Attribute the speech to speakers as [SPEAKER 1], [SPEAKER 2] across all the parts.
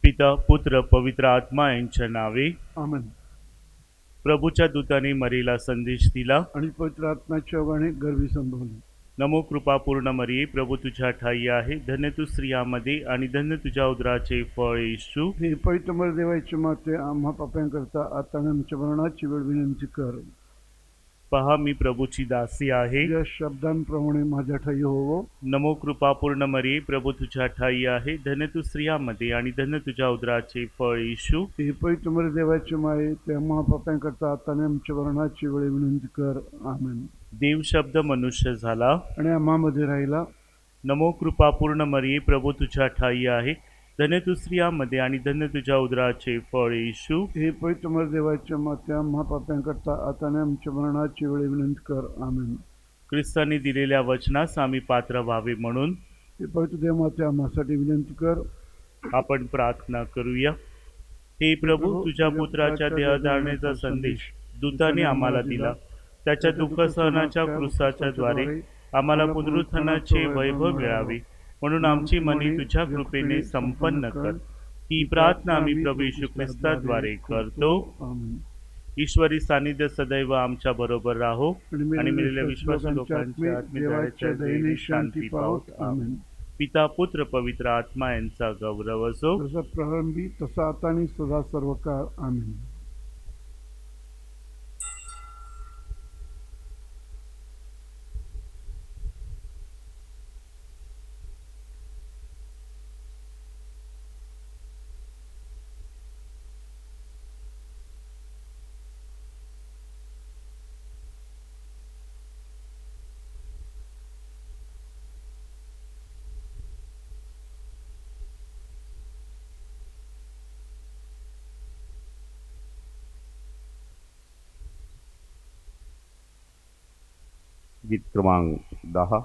[SPEAKER 1] पिता पुत्र पवित्र आत्मा यांच्या नावे.
[SPEAKER 2] आमेन.
[SPEAKER 1] प्रभूच्या दूताने मरीला संदेश दिला.
[SPEAKER 2] आणि पवित्र आत्म्याच्या योगाने गर्भी संभवली.
[SPEAKER 1] नमो कृपा पूर्ण मरिये, प्रभू तुझ्या ठाई आहे, धन्य तू स्त्रियामध्ये आणि धन्य तुझ्या उदराचे फळ येशू.
[SPEAKER 2] हे पवित्र देवाचे माते, आम्हा पाप्यांकरता आता आणि आमच्या मरणाची वेळ विनंती कर.
[SPEAKER 1] पहा मी प्रभूची दासी आहे,
[SPEAKER 2] या शब्दांप्रमाणे माझ्या ठाई होवो.
[SPEAKER 1] नमो कृपा पूर्ण मरिये, प्रभू तुझ्या ठाई आहे, धन्य तू स्त्रियामध्ये आणि धन्य तुझ्या उदराचे फळ येशू.
[SPEAKER 2] हे पवित्र देवाचे माये, ते आम्हा पाप्यांकरता आता आणि आमच्या मरणाची वेळ विनंती कर. आमेन.
[SPEAKER 1] देव शब्द मनुष्य झाला
[SPEAKER 2] आणि आम्हामध्ये राहिला.
[SPEAKER 1] नमो कृपा पूर्ण मरिये, प्रभू तुझ्या ठाई आहे, धन्य तू स्त्रियामध्ये आणि धन्य तुझ्या उदराचे फळ येशू.
[SPEAKER 2] हे पवित्र देवाच्या माते, आम्हा पाप्यांकरता आता आणि आमच्या मरणाची वेळ विनंती कर. आमेन.
[SPEAKER 1] ख्रिस्ताने दिलेल्या वचनास आम्ही पात्र व्हावे म्हणून
[SPEAKER 2] हे पवित्र देव माते, आम्हासाठी विनंती कर.
[SPEAKER 1] आपण प्रार्थना करूया. हे प्रभू, तुझ्या पुत्राच्या देहधारणेचा संदेश दूताने आम्हाला दिला. त्याच्या दुःख सहनाच्या क्रूसाच्या द्वारे आम्हाला पुनरुत्थानाचे वैभव मिळावे, म्हणून आमची मने तुझ्या कृपेने संपन्न कर. ही प्रार्थना आम्ही प्रभू येशू ख्रिस्ताद्वारे करतो.
[SPEAKER 2] आमेन.
[SPEAKER 1] ईश्वरी सानिध्य सदैव आमच्या बरोबर राहो आणि मेलेल्या विश्वासू लोकांच्या आत्मेच्या दयेने शांती पावत.
[SPEAKER 2] आमेन.
[SPEAKER 1] पिता पुत्र पवित्र आत्मा यांचा गौरव असो.
[SPEAKER 2] जसा प्रारंभी तसा आता आणि सदा सर्व काळ. आमेन.
[SPEAKER 3] गीत क्रमांक 10.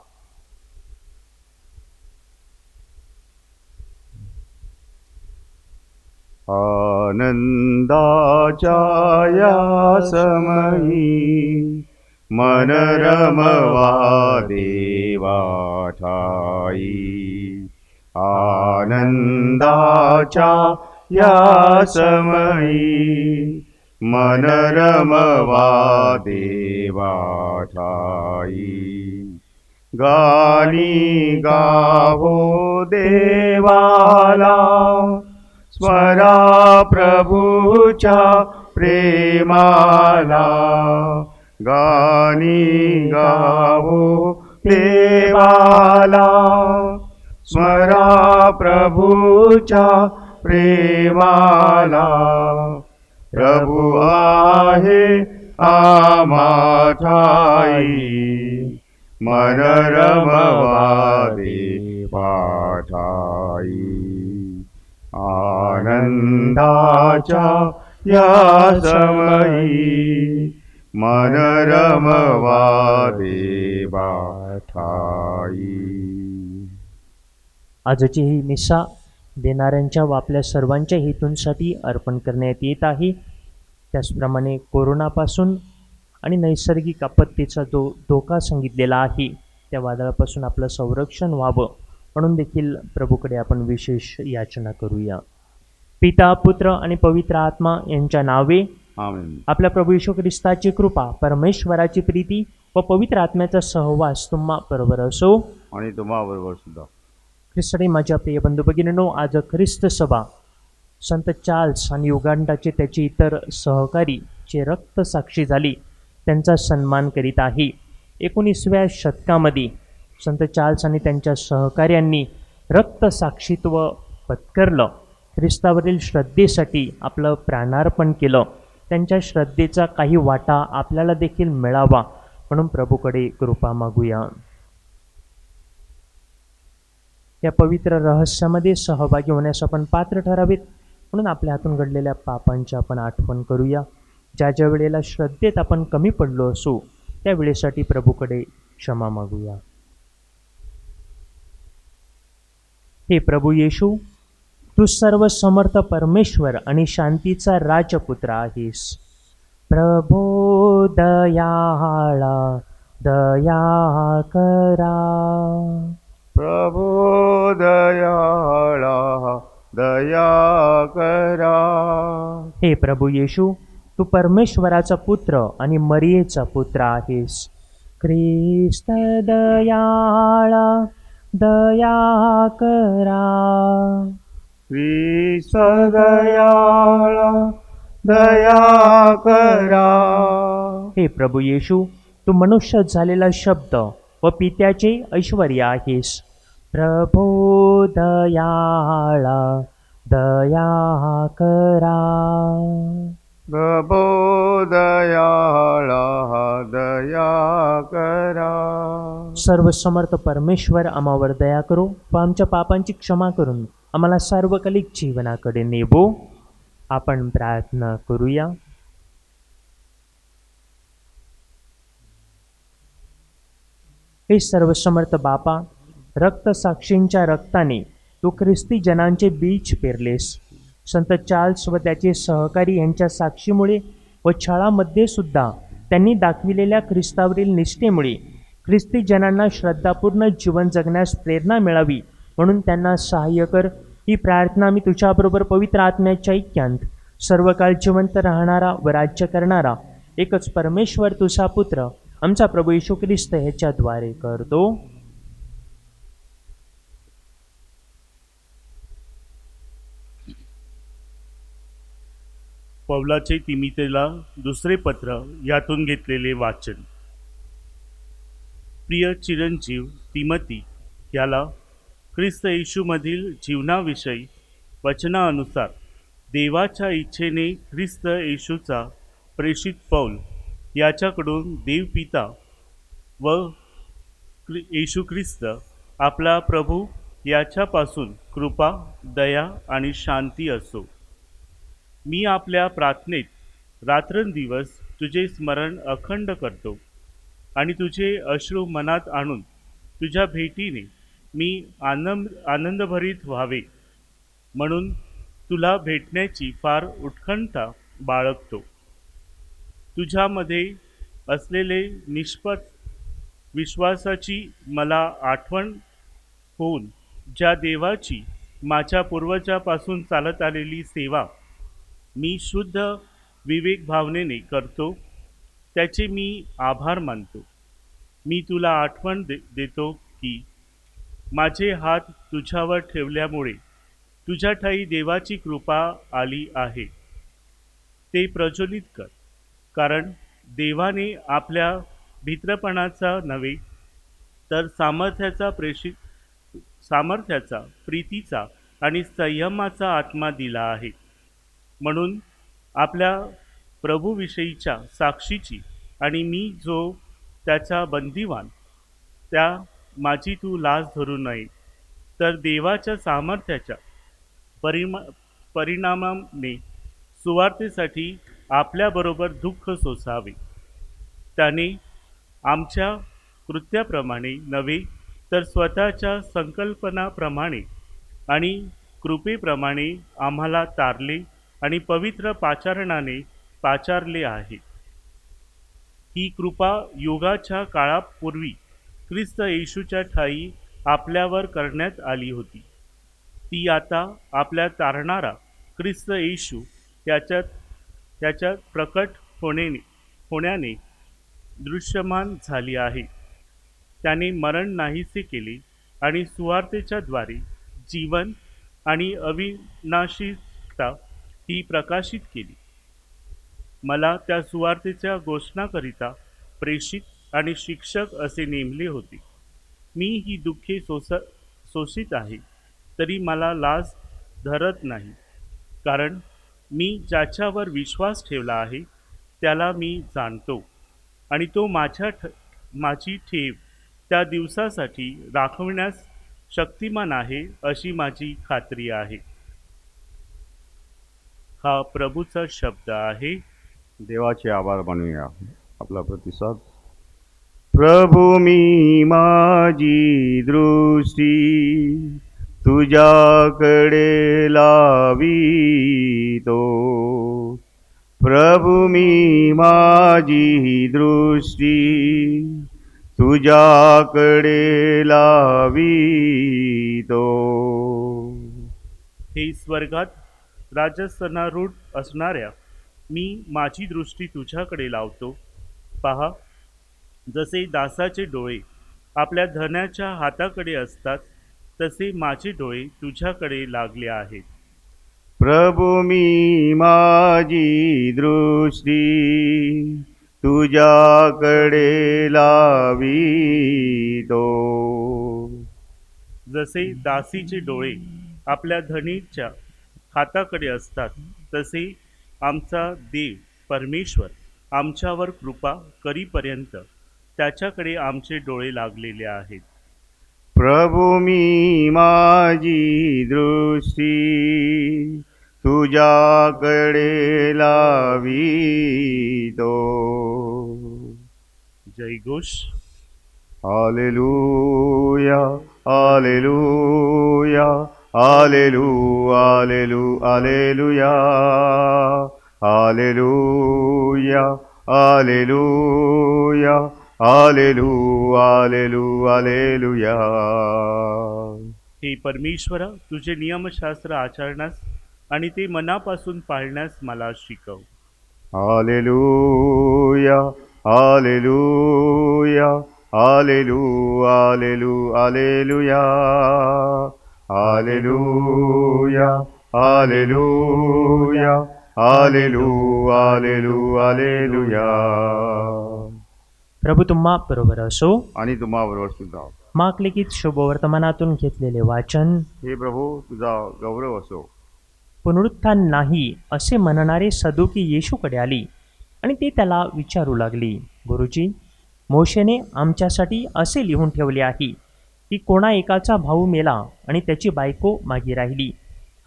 [SPEAKER 3] आनंदाच्या या समयी मन रमवा देवा ठाई. आनंदाच्या या समयी मन रमवा देवा ठाई. गाणी गावो देवाला, स्वरा प्रभूच्या प्रेमाला. गाणी गावो देवाला, स्वरा प्रभूच्या प्रेमाला. प्रभु आहे आम्हा ठाई, मन रमवा देवा ठाई. आनंदाच्या या समयी मन रमवा देवा ठाई.
[SPEAKER 4] आजची ही मिसा देणाऱ्यांच्या व आपल्या सर्वांच्या हेतूंसाठी अर्पण करण्यात येत आहे. त्याचप्रमाणे कोरोनापासून आणि नैसर्गिक आपत्तीचा जो धोका सांगितलेला आहे, त्या वादळापासून आपलं संरक्षण व्हावं म्हणून देखील प्रभूकडे आपण विशेष याचना करूया. पिता पुत्र आणि पवित्र आत्मा यांच्या नावे.
[SPEAKER 3] आमेन.
[SPEAKER 4] आपल्या प्रभू येशू ख्रिस्ताची कृपा, परमेश्वराची प्रीती व पवित्र आत्म्याचा सहवास तुम्हा बरोबर असो.
[SPEAKER 3] आणि तुम्हाबरोबर सुद्धा.
[SPEAKER 4] ख्रिस्ताने माझ्या प्रिय बंधू भगिनींनो, आज ख्रिस्त सभा संत चार्ल्स आणि युगांडाचे त्याचे इतर सहकारी जे रक्त साक्षी झाली त्यांचा सन्मान करीत आहे. 19व्या शतकामध्ये संत चार्ल्स आणि त्यांच्या सहकाऱ्यांनी रक्त साक्षीत्व पत्करलं. ख्रिस्तावरील श्रद्धेसाठी आपलं प्राणार्पण केलं. त्यांच्या श्रद्धेचा काही वाटा आपल्याला देखील मिळावा म्हणून प्रभूकडे कृपा मागूया. या पवित्र रहस्यामध्ये सहभागी होण्यास आपण पात्र ठरावेत म्हणून आपल्या हातून घडलेल्या पापांची आपण आठवण करूया. ज्या ज्या वेळेला श्रद्धेत आपण कमी पडलो असू त्या वेळेसाठी प्रभूकडे क्षमा मागूया. हे प्रभू येशू, तू सर्व समर्थ परमेश्वर आणि शांतीचा राजपुत्र आहेस. प्रभो दयाळा दया करा.
[SPEAKER 3] प्रभो दयाळा दया करा.
[SPEAKER 4] हे प्रभू येशू, तू परमेश्वराचा पुत्र आणि मरियेचा पुत्र आहेस. ख्रिस्त दयाळा, दया करा.
[SPEAKER 3] ख्रिस्त दयाळा, दया करा.
[SPEAKER 4] हे प्रभू येशू, तू मनुष्य झालेला शब्द व पित्याचे ऐश्वर्य आहेस. प्रभो दयाळा, दया करा.
[SPEAKER 3] प्रभो दयाळा, दया करा.
[SPEAKER 4] सर्व समर्थ परमेश्वर आम्हावर दया करो व आमच्या पापांची क्षमा करून आम्हाला सार्वकालिक जीवनाकडे नेवो. आपण प्रार्थना करूया. हे सर्वसमर्थ बापा, रक्तसाक्षींच्या रक्ताने तू ख्रिस्ती जनांचे बीज पेरलेस. संत चार्ल्स व त्याचे सहकारी यांच्या साक्षीमुळे व छळामध्ये सुद्धा त्यांनी दाखविलेल्या ख्रिस्तावरील निष्ठेमुळे ख्रिस्ती जनांना श्रद्धापूर्ण जीवन जगण्यास प्रेरणा मिळावी म्हणून त्यांना सहाय्य कर. ही प्रार्थना मी तुझ्याबरोबर पवित्र आत्म्याच्या ऐक्यांत सर्व काळ जिवंत राहणारा व राज्य करणारा एकच परमेश्वर तुझा पुत्र आमचा प्रभू येशू ख्रिस्त ह्याच्याद्वारे करतो.
[SPEAKER 1] पौलाचे तिमितेला दुसरे पत्र यातून घेतलेले वाचन. प्रिय चिरंजीव तिमती याला ख्रिस्त येशूमधील जीवनाविषयी वचनानुसार देवाच्या इच्छेने ख्रिस्त येशूचा प्रेषित पौल याच्याकडून देवपिता व येशू ख्रिस्त आपला प्रभू याच्यापासून कृपा, दया आणि शांती असो. मी आपल्या प्रार्थनेत रात्रंदिवस तुझे स्मरण अखंड करतो आणि तुझे अश्रू मनात आणून तुझ्या भेटीने मी आनंदभरीत व्हावे म्हणून तुला भेटण्याची फार उत्कंठा बाळगतो. तुझ्यामध्ये असलेले निष्पट विश्वासाची मला आठवण होऊन ज्या देवाची माझ्या पूर्वजापासून चालत आलेली सेवा मी शुद्ध विवेक भावनेने करतो त्याचे मी आभार मानतो. मी तुला आठवण देतो की माझे हात तुझ्यावर ठेवल्यामुळे तुझ्या ठायी देवाची कृपा आली आहे. ते प्रज्वलित कर, कारण देवाने आपल्या भित्रपणाचा नव्हे तर सामर्थ्याचा, प्रीतीचा आणि संयमाचा आत्मा दिला आहे. म्हणून आपल्या प्रभूविषयीच्या साक्षीची आणि मी जो त्याचा बंदिवान त्या माझी तू लाज धरू नये, तर देवाच्या सामर्थ्याच्या परिणामाने सुवार्तेसाठी आपल्याबरोबर दुःख सोसावे. त्याने आमच्या कृत्याप्रमाणे नव्हे तर स्वतःच्या संकल्पनाप्रमाणे आणि कृपेप्रमाणे आम्हाला तारले आणि पवित्र पाचारणाने पाचारले आहे. ही कृपा युगाच्या काळापूर्वी ख्रिस्त येशूच्या ठायी आपल्यावर करण्यात आली होती. ती आता आपल्या तारणारा ख्रिस्त येशू त्याच्यात प्रकट होण्याने दृश्यमान झाली आहे. त्याने मरण नाहीसे केले आणि सुवार्तेच्या द्वारे जीवन आणि अविनाशीता ही प्रकाशित केली. मला त्या सुवार्तेच्या घोषणाकरिता प्रेषित आणि शिक्षक असे नेमले होते. मी ही दुःखे सोसित आहे, तरी मला लाज धरत नाही, कारण मी ज्याच्यावर विश्वास ठेवला आहे त्याला मी जाणतो आणि तो माझी ठेव त्या दिवसासाठी राखविण्यास शक्तिमान आहे अशी माझी खात्री आहे. हा प्रभूचा शब्द आहे.
[SPEAKER 3] देवाचे आभार मानूया. आपला प्रतिसाद. प्रभू मी माझी दृष्टी तुझ्याकडे लावितो. प्रभू मी माझी दृष्टी तुझ्याकडे लावितो.
[SPEAKER 1] हे स्वर्गात राजसनारूढ असणाऱ्या मी माझी दृष्टी तुझ्याकडे लावतो. पहा, जसे दासाचे डोळे आपल्या धनाच्या हाताकडे असतात, तसे माझे डोळे तुझ्याकडे लागले आहेत.
[SPEAKER 3] प्रभू मी माझी दृष्टी तुझ्याकडे लावितो.
[SPEAKER 1] जसे दासीचे डोळे आपल्या धनीच्या हाताकडे असतात, तसे आमचा देव परमेश्वर आमच्यावर कृपा करीपर्यंत त्याच्याकडे आमचे डोळे लागलेले आहेत.
[SPEAKER 3] प्रभू मी माझी दृष्टी तुझ्याकडे लावितो.
[SPEAKER 1] जयघोष.
[SPEAKER 3] हालेलुया, हालेलुया, हालेलू, हालेलू, हालेलुया, हालेलुया, हालेलुया, हालेलू, हालेलू, हालेलुया.
[SPEAKER 1] हे परमेश्वरा, तुझे नियमशास्त्र आचरण्यास आणि ते मनापासून पाळण्यास मला शिकव.
[SPEAKER 3] हालेलुया, हालेलुया, हालेलू, हालेलू, हालेलुया, हालेलुया, हालेलुया, हालेलू, हालेलू, हालेलुया.
[SPEAKER 4] प्रभू तुम्हा बरोबर असो.
[SPEAKER 3] आणि तुम्हाबरोबर सुद्धा.
[SPEAKER 4] माक लिखित शुभवर्तमानातून घेतलेले वाचन.
[SPEAKER 3] हे प्रभू तुझा गौरव असो.
[SPEAKER 4] पुनरुत्थान नाही असे म्हणणारे सदुकी येशूकडे आली आणि ते त्याला विचारू लागली, गुरुजी, मोशेने आमच्यासाठी असे लिहून ठेवले आहे की कोणा एकाचा भाऊ मेला आणि त्याची बायको मागे राहिली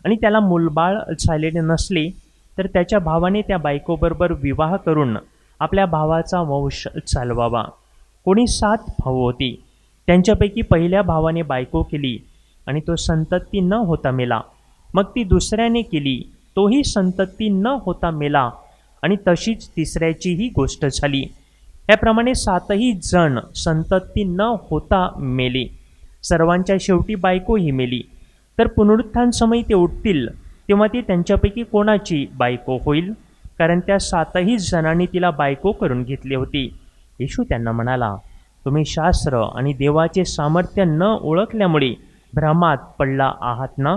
[SPEAKER 4] आणि त्याला मूलबाळ झालेले नसले तर त्याच्या भावाने त्या बायकोबरोबर विवाह करून आपल्या भावाचा वंश चालवावा. कोणी 7 भाऊ होते. त्यांच्यापैकी पहिल्या भावाने बायको केली आणि तो संतती न होता मेला. मग ती दुसऱ्याने केली, तोही संतती न होता मेला आणि तशीच तिसऱ्याचीही गोष्ट झाली. याप्रमाणे 7ही जण संतती न होता मेले. सर्वांच्या शेवटी बायकोही मेली. तर पुनरुत्थान समयी ते उठतील तेव्हा ती त्यांच्यापैकी कोणाची बायको होईल? कारण त्या 7ही जणांनी तिला बायको करून घेतली होती. येशू त्यांना म्हणाला, तुम्ही शास्त्र आणि देवाचे सामर्थ्य न ओळखल्यामुळे भ्रमात पडला आहात ना?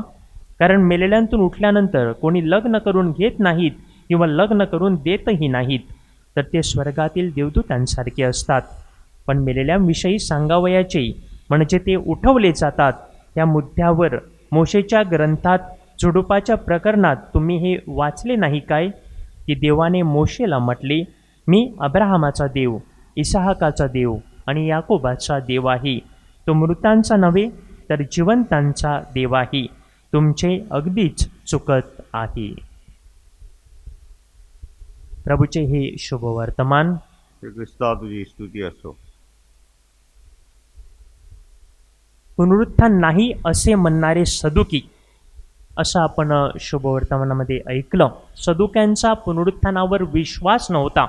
[SPEAKER 4] कारण मेलेल्यांतून उठल्यानंतर कोणी लग्न करून घेत नाहीत किंवा लग्न करून देतही नाहीत, तर ते स्वर्गातील देवदूतांसारखे असतात. पण मेलेल्यांविषयी सांगावयाचे म्हणजे ते उठवले जातात त्या मुद्द्यावर मोशेच्या ग्रंथात झुडुपाच्या प्रकरणात तुम्ही हे वाचले नाही काय, की देवाने मोशेला म्हटले, मी अब्राहमाचा देव, इसाहाकाचा देव आणि याकोबाचा देव आहे. तो मृतांचा नव्हे तर जिवंतांचा देव आहे. तुमचे अगदीच चुकत आहे. प्रभूचे हे शुभवर्तमान.
[SPEAKER 3] श्री ख्रिस्ता तुझी स्तुती असो.
[SPEAKER 4] पुनरुत्थान नाही असे म्हणणारे सदुकी, असं आपण शुभवर्तमानामध्ये ऐकलं. सदुक्यांचा पुनरुत्थानावर विश्वास नव्हता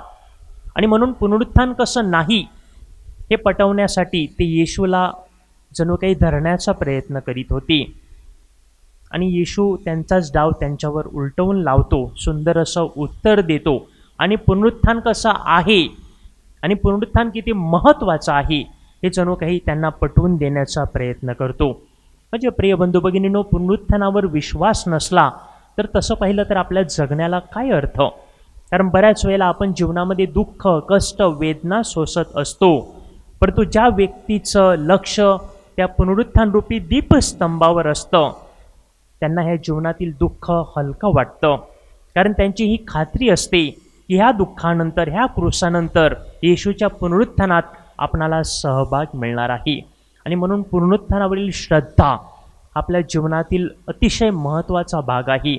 [SPEAKER 4] आणि म्हणून पुनरुत्थान कसं नाही हे पटवण्यासाठी ते येशूला जणू काही धरण्याचा प्रयत्न करीत होते. आणि येशू त्यांचाच डाव त्यांच्यावर उलटवून लावतो, सुंदर असं उत्तर देतो आणि पुनरुत्थान कसं आहे आणि पुनरुत्थान किती महत्त्वाचं आहे हे जणू काही त्यांना पटवून देण्याचा प्रयत्न करतो. म्हणजे प्रिय बंधू भगिनींनो, पुनरुत्थानावर विश्वास नसला तर तसं पाहिलं तर आपल्या जगण्याला काय अर्थ? कारण बऱ्याच वेळेला आपण जीवनामध्ये दुःख, कष्ट, वेदना सोसत असतो, परंतु ज्या व्यक्तीचं लक्ष त्या पुनरुत्थानरूपी दीपस्तंभावर असतं त्यांना ह्या जीवनातील दुःख हलकं वाटतं. कारण त्यांची ही खात्री असते की ह्या दुःखानंतर, ह्या क्रूसानंतर येशूच्या पुनरुत्थानात आपणाला सहभाग मिळणार आहे. आणि म्हणून पुनरुत्थानावरील श्रद्धा आपल्या जीवनातील अतिशय महत्त्वाचा भाग आहे.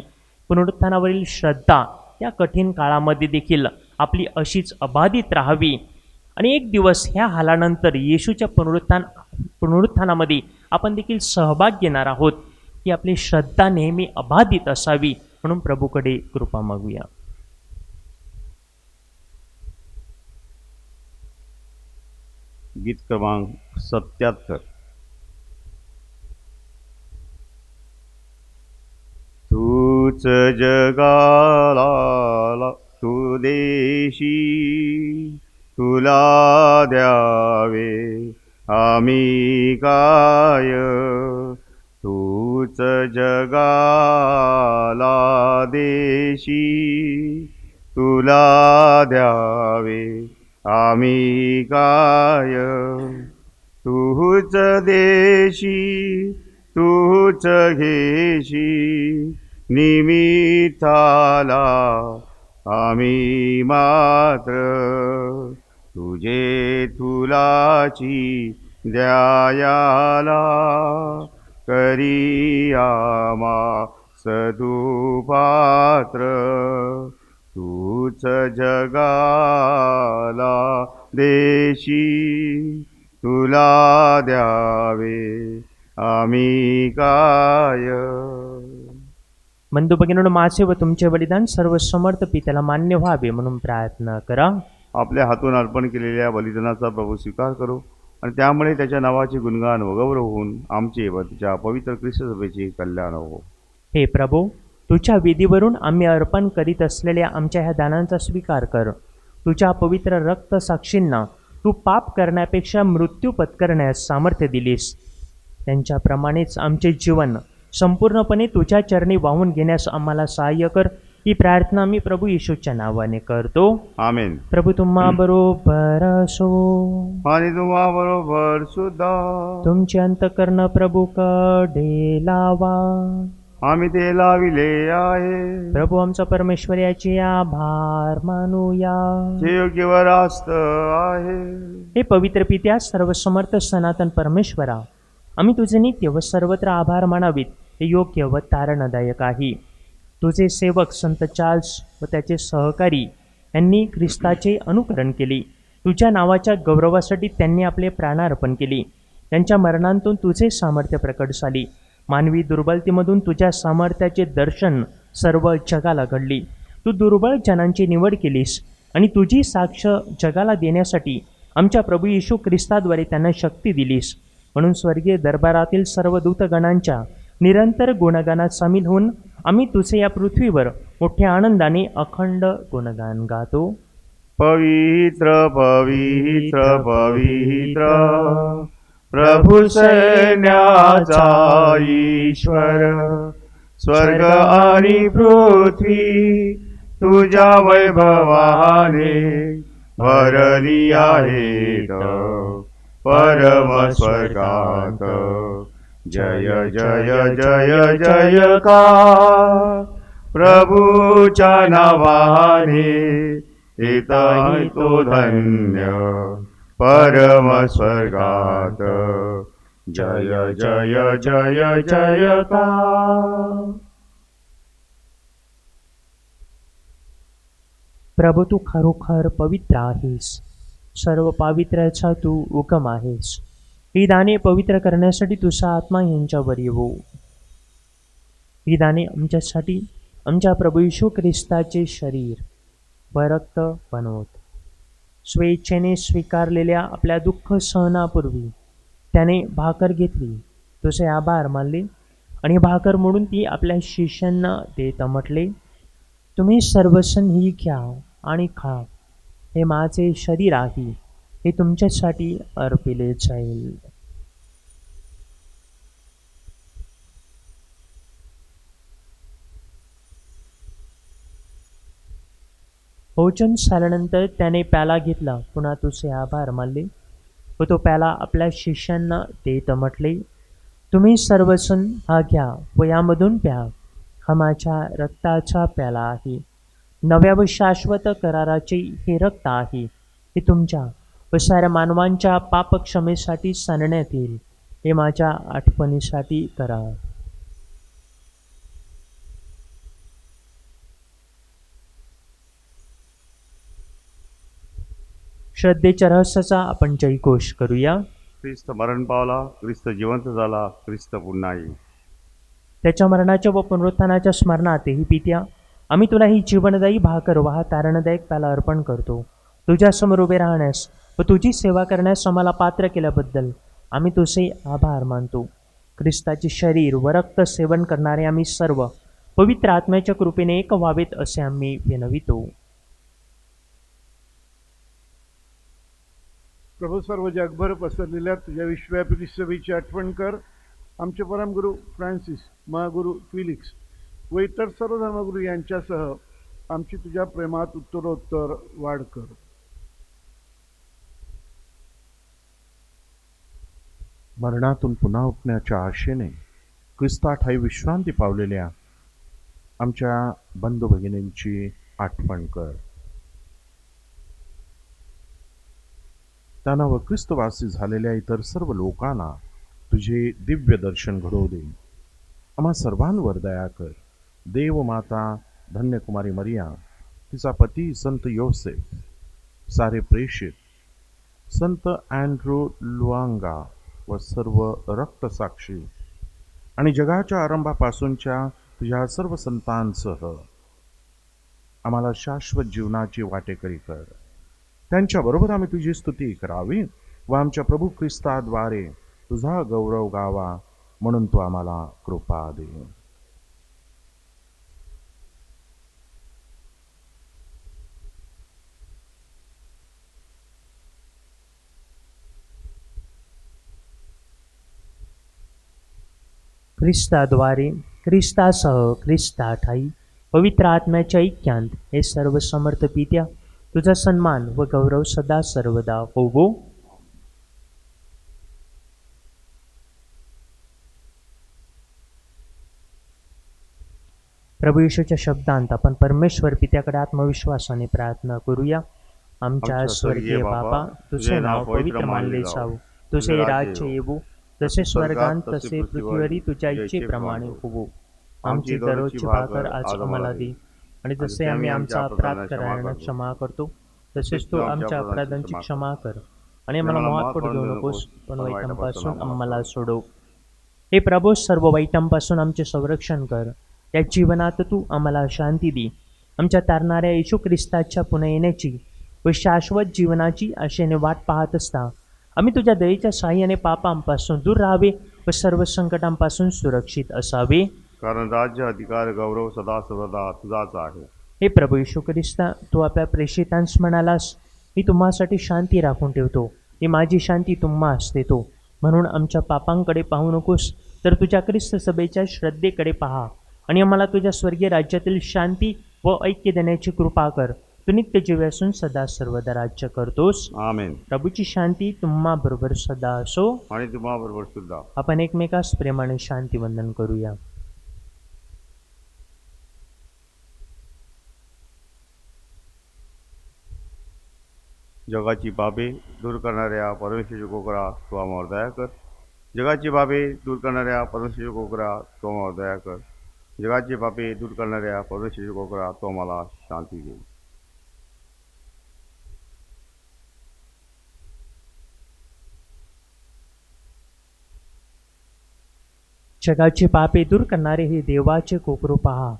[SPEAKER 4] पुनरुत्थानावरील श्रद्धा या कठीण काळामध्ये देखील आपली अशीच अबाधित राहावी. आणि एक दिवस ह्या हालानंतर येशूच्या पुनरुत्थानामध्ये आपण देखील सहभाग घेणार आहोत, की आपली श्रद्धा नेहमी अबाधित असावी. म्हणून प्रभूकडे कृपा मागूया.
[SPEAKER 3] गीत क्रमांक 77. तूच जगाला तू देशी, तुला द्यावे आम्ही काय. तूच जगाला देशी, तुला द्यावे आम्ही काय. तूच देशी तूच घेशी, निमित्ताला आम्ही मात्र. तुझे तुलाची द्यायाला, करी आमा सदुपात्र. तूच जगाला देशी, तुला द्यावे आम्ही काय.
[SPEAKER 4] बंधू भगिनींनो, माझे व तुमचे बलिदान सर्व समर्थ पित्याला मान्य व्हावे म्हणून प्रार्थना करा.
[SPEAKER 3] आपल्या हातून अर्पण केलेल्या बलिदानाचा प्रभू स्वीकार करो आणि त्यामुळे त्याच्या नावाचे गुणगान व गौरव होऊन आमचे व तिच्या पवित्र ख्रिस्त सभेचे कल्याण हो.
[SPEAKER 4] हे प्रभू, तुझ्या विधीवरून आम्ही अर्पण करीत असलेल्या आमच्या ह्या दानांचा स्वीकार कर. तुझ्या पवित्र रक्त साक्षींना तू पाप करण्यापेक्षा मृत्यू पत्करण्यास सामर्थ्य दिलीस. त्यांच्याप्रमाणेच आमचे जीवन संपूर्णपणे तुझ्या चरणी वाहून घेण्यास आम्हाला सहाय्य कर. ही प्रार्थना मी प्रभू येशूच्या नावाने करतो.
[SPEAKER 3] आमेन.
[SPEAKER 4] प्रभू तुम्हा बरोबर असो.
[SPEAKER 3] आणि तुम्हा बरोबर सुद्धा.
[SPEAKER 4] तुमचे अंतकर्ण प्रभू कडे लावा.
[SPEAKER 3] आम्ही ते लाविले आहे.
[SPEAKER 4] प्रभू आमचा परमेश्वर याचे आभार मानूया.
[SPEAKER 3] जे योग्य व रास्त आहे.
[SPEAKER 4] हे पवित्र पित्या, सर्वसमर्थ सनातन परमेश्वरा, आम्ही तुझे नित्य व सर्वत्र आभार मानावीत हे योग्य व तारणदायक आहे. तुझे सेवक संत चार्ल्स व त्याचे सहकारी यांनी ख्रिस्ताचे अनुकरण केले. तुझ्या नावाच्या गौरवासाठी त्यांनी आपले प्राणार्पण केले. त्यांच्या मरणांतून तुझे सामर्थ्य प्रकट झाले. मानवी दुर्बलतेमधून तुझ्या सामर्थ्याचे दर्शन सर्व जगाला घडले. तू दुर्बळ जनांची निवड केलीस आणि तुझी साक्ष जगाला देण्यासाठी आमच्या प्रभू येशू ख्रिस्ताद्वारे त्यांना शक्ती दिलीस. म्हणून स्वर्गीय दरबारातील सर्व दूतगणांच्या निरंतर गुणगानात सामील होऊन आम्ही तुझे या पृथ्वीवर मोठ्या आनंदाने अखंड गुणगान गातो.
[SPEAKER 3] पवित्र पवित्र पवित्र, प्रभू सैन्याचा ईश्वर. स्वर्ग आणि पृथ्वी तुझ्या वैभवाने भरली आहेत. परम स्वर्गात जय जय जय जयकार. प्रभूच्या नावाने येत आहे तो धन्य. परम स्वर्गात जय जय जय जयकार.
[SPEAKER 4] प्रभू, तू खरोखर पवित्र आहेस. सर्व पावित्र्याचा तू उगम आहेस. ही दाने पवित्र करण्यासाठी तुझा आत्मा यांच्यावर येवो. ही दाने आमच्यासाठी आमच्या प्रभू येशू ख्रिस्ताचे शरीर व रक्त बनवत. स्वेच्छेने स्वीकारलेल्या आपल्या दुःख सहनापूर्वी त्याने भाकर घेतली, तुझे आभार मानले आणि भाकर मोडून ती आपल्या शिष्यांना देत म्हटले, तुम्ही सर्वजण ही घ्या आणि खा. हे माझे शरीर आहे, हे तुमच्यासाठी अर्पिले जाईल. भोजन झाल्यानंतर त्याने प्याला घेतला, पुन्हा तुझे आभार मानले व तो प्याला आपल्या शिष्यांना देत म्हटले, तुम्ही सर्वजण हा घ्या व यामधून प्या. हा माझ्या रक्ताचा प्याला आहे, नव्या व शाश्वत कराराचे हे रक्त आहे. हे तुमच्या व साऱ्या मानवांच्या पापक्षमेसाठी सांडण्यात येईल. हे माझ्या आठवणीसाठी करा. श्रद्धेच्या रहस्याचा आपण जयघोष करूया.
[SPEAKER 3] ख्रिस्त मरण पावला, ख्रिस्त जिवंत झाला, ख्रिस्त पुन्हा येईल.
[SPEAKER 4] त्याच्या मरणाच्या व पुनरुत्थानाच्या स्मरणात ही पित्या आम्ही तुला ही जीवनदायी भाकर व हा तारणदायक प्याला अर्पण करतो. तुझ्यासमोर उभे राहण्यास व तुझी सेवा करण्यास आम्हाला पात्र केल्याबद्दल आम्ही तुझे आभार मानतो. ख्रिस्ताचे शरीर व रक्त सेवन करणारे आम्ही सर्व पवित्र आत्म्याच्या कृपेने एक व्हावेत असे आम्ही विनवितो.
[SPEAKER 2] प्रभू, सर्व जगभर पसरलेल्या तुझ्या विश्वव्यापी सभेची आठवण कर. आमचे परमगुरू फ्रान्सिस, महागुरू फिलिक्स व इतर सर्व धर्मगुरू यांच्यासह आमची तुझ्या प्रेमात उत्तरोत्तर वाढ कर.
[SPEAKER 5] मरणातून पुन्हा उठण्याच्या आशेने ख्रिस्ताठायी विश्रांती पावलेल्या आमच्या बंधू भगिनींची आठवण कर. त्यांना व ख्रिस्तवासी झालेल्या इतर सर्व लोकांना तुझे दिव्य दर्शन घडवू दे. आम्हा सर्वांवर दया कर. देव माता धन्यकुमारी मरिया, तिचा पती संत योसेफ, सारे प्रेषित, संत अँड्रू लुआंगा व सर्व रक्तसाक्षी आणि जगाच्या आरंभापासूनच्या तुझ्या सर्व संतांसह आम्हाला शाश्वत जीवनाची वाटेकरी कर. त्यांच्याबरोबर आम्ही तुझी स्तुती करावी व आमच्या प्रभू ख्रिस्ताद्वारे तुझा गौरव गावा, म्हणून तू आम्हाला कृपा दे.
[SPEAKER 4] ख्रिस्ताद्वारे, ख्रिस्तासह, ख्रिस्ताठायी पवित्र आत्म्याच्या ऐक्यांत हे सर्व समर्थ पित्या, तुझा सन्मान व गौरव सदा सर्वदा होवो. प्रभू येशूच्या शब्दांत आपण परमेश्वर पित्याकडे आत्मविश्वासाने प्रार्थना करूया. आमच्या स्वर्गीय बापा, तुझे नाव पवित्र मानले जावो, तुझे राज्य येवो, जसे स्वर्गांत तसे पृथ्वीवरी तुझ्या इच्छेप्रमाणे होवो. आमची दररोजची भाकर आज आम्हाला दे, आणि जसे आम्ही आमचा अपराध करणाऱ्यांना क्षमा करतो, तसेच तू आमच्या अपराधांची क्षमा कर, आणि आम्हाला मोहात पडू देऊ नकोस, पण वाईटांपासून आम्हाला सोडव. हे प्रभू, सर्व वाईटांपासून आमचे संरक्षण कर. या जीवनात तू आम्हाला शांती दे. आमच्या तारणाऱ्या येशू ख्रिस्ताच्या पुन्हा येण्याची व शाश्वत जीवनाची आशेने वाट पाहत असता आम्ही तुझ्या दयेच्या साह्याने पापांपासून दूर राहावे व सर्व संकटांपासून सुरक्षित असावे.
[SPEAKER 3] कारण राज्य, अधिकार, गौरव सदा सर्वदा तुझाच आहे.
[SPEAKER 4] हे प्रभू येशू ख्रिस्ता, तू आपल्या प्रेषितांस म्हणालास, मी तुम्हासाठी शांती राखून ठेवतो, मी माझी शांती तुम्हास देतो. म्हणून आमच्या पापांकडे पाहू नकोस, तर तुझ्या ख्रिस्त सभेच्या श्रद्धेकडे पहा, आणि आम्हाला तुझ्या स्वर्गीय राज्यातील शांती व ऐक्य देण्याची कृपा कर. तू नित्य जीव असून सदा सर्वदा राज्य करतोस.
[SPEAKER 3] आमेन.
[SPEAKER 4] प्रभूची शांती तुम्हा बरोबर सदा असो.
[SPEAKER 3] आणि तुम्हाबरोबर सुद्धा.
[SPEAKER 4] आपण एकमेकास प्रेमाने शांती वंदन करूया.
[SPEAKER 3] जगाची पापे दूर करणाऱ्या परमेश्वराच्या कोकरा तू आम्हावर दया कर. जगाची पापे दूर करणाऱ्या परमेश्वराच्या कोकरा तू आम्हावर दया कर. जगाची पापे दूर करणाऱ्या परमेश्वराच्या कोकरा तू आम्हाला शांती दे.
[SPEAKER 4] जगाची पापे दूर करणारे हे देवाचे कोकरू पहा.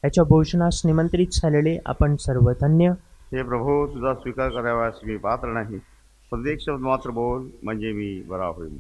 [SPEAKER 4] याच्या भोजनास निमंत्रित झालेले आपण सर्व धन्य.
[SPEAKER 3] हे प्रभू, तुझा स्वीकार कराव्यास मी पात्र नाही, पण एक शब्द मात्र बोल, म्हणजे मी बरा होईल.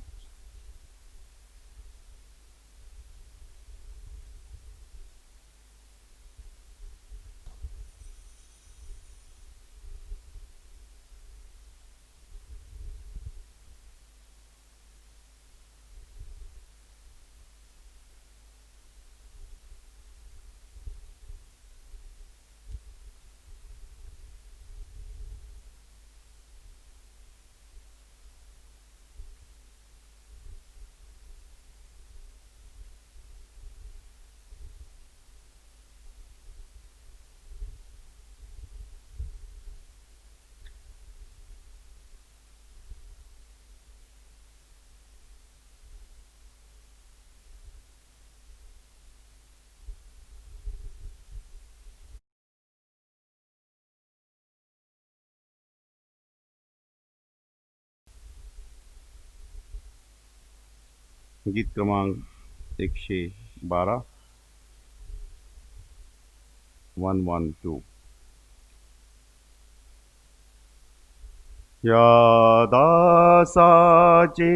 [SPEAKER 3] गीत क्रमांक 112 112. या दासाचे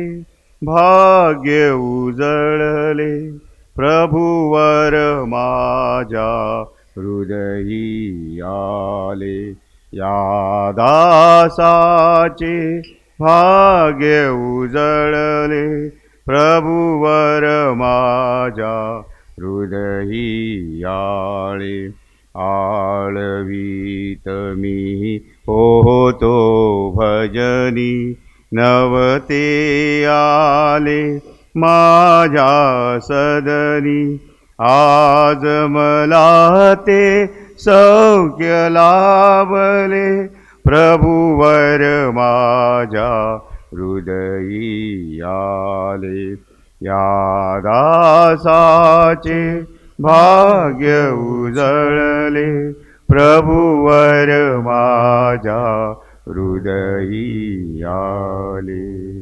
[SPEAKER 3] भाग्य उजळले, प्रभूवर माझ्या हृदयी आले. या दासाचे भाग्य उजळले, प्रभूवर माझ्या हृदयी आळे. आळवीत मी पोहतो भजनी, नवते आले माझ्या सदनी. आज मला ते सौख्य लाभले, प्रभूवर माझ्या हृदयी आले. या दासाचे भाग्य उजळले, प्रभूवर माझ्या हृदयी आले.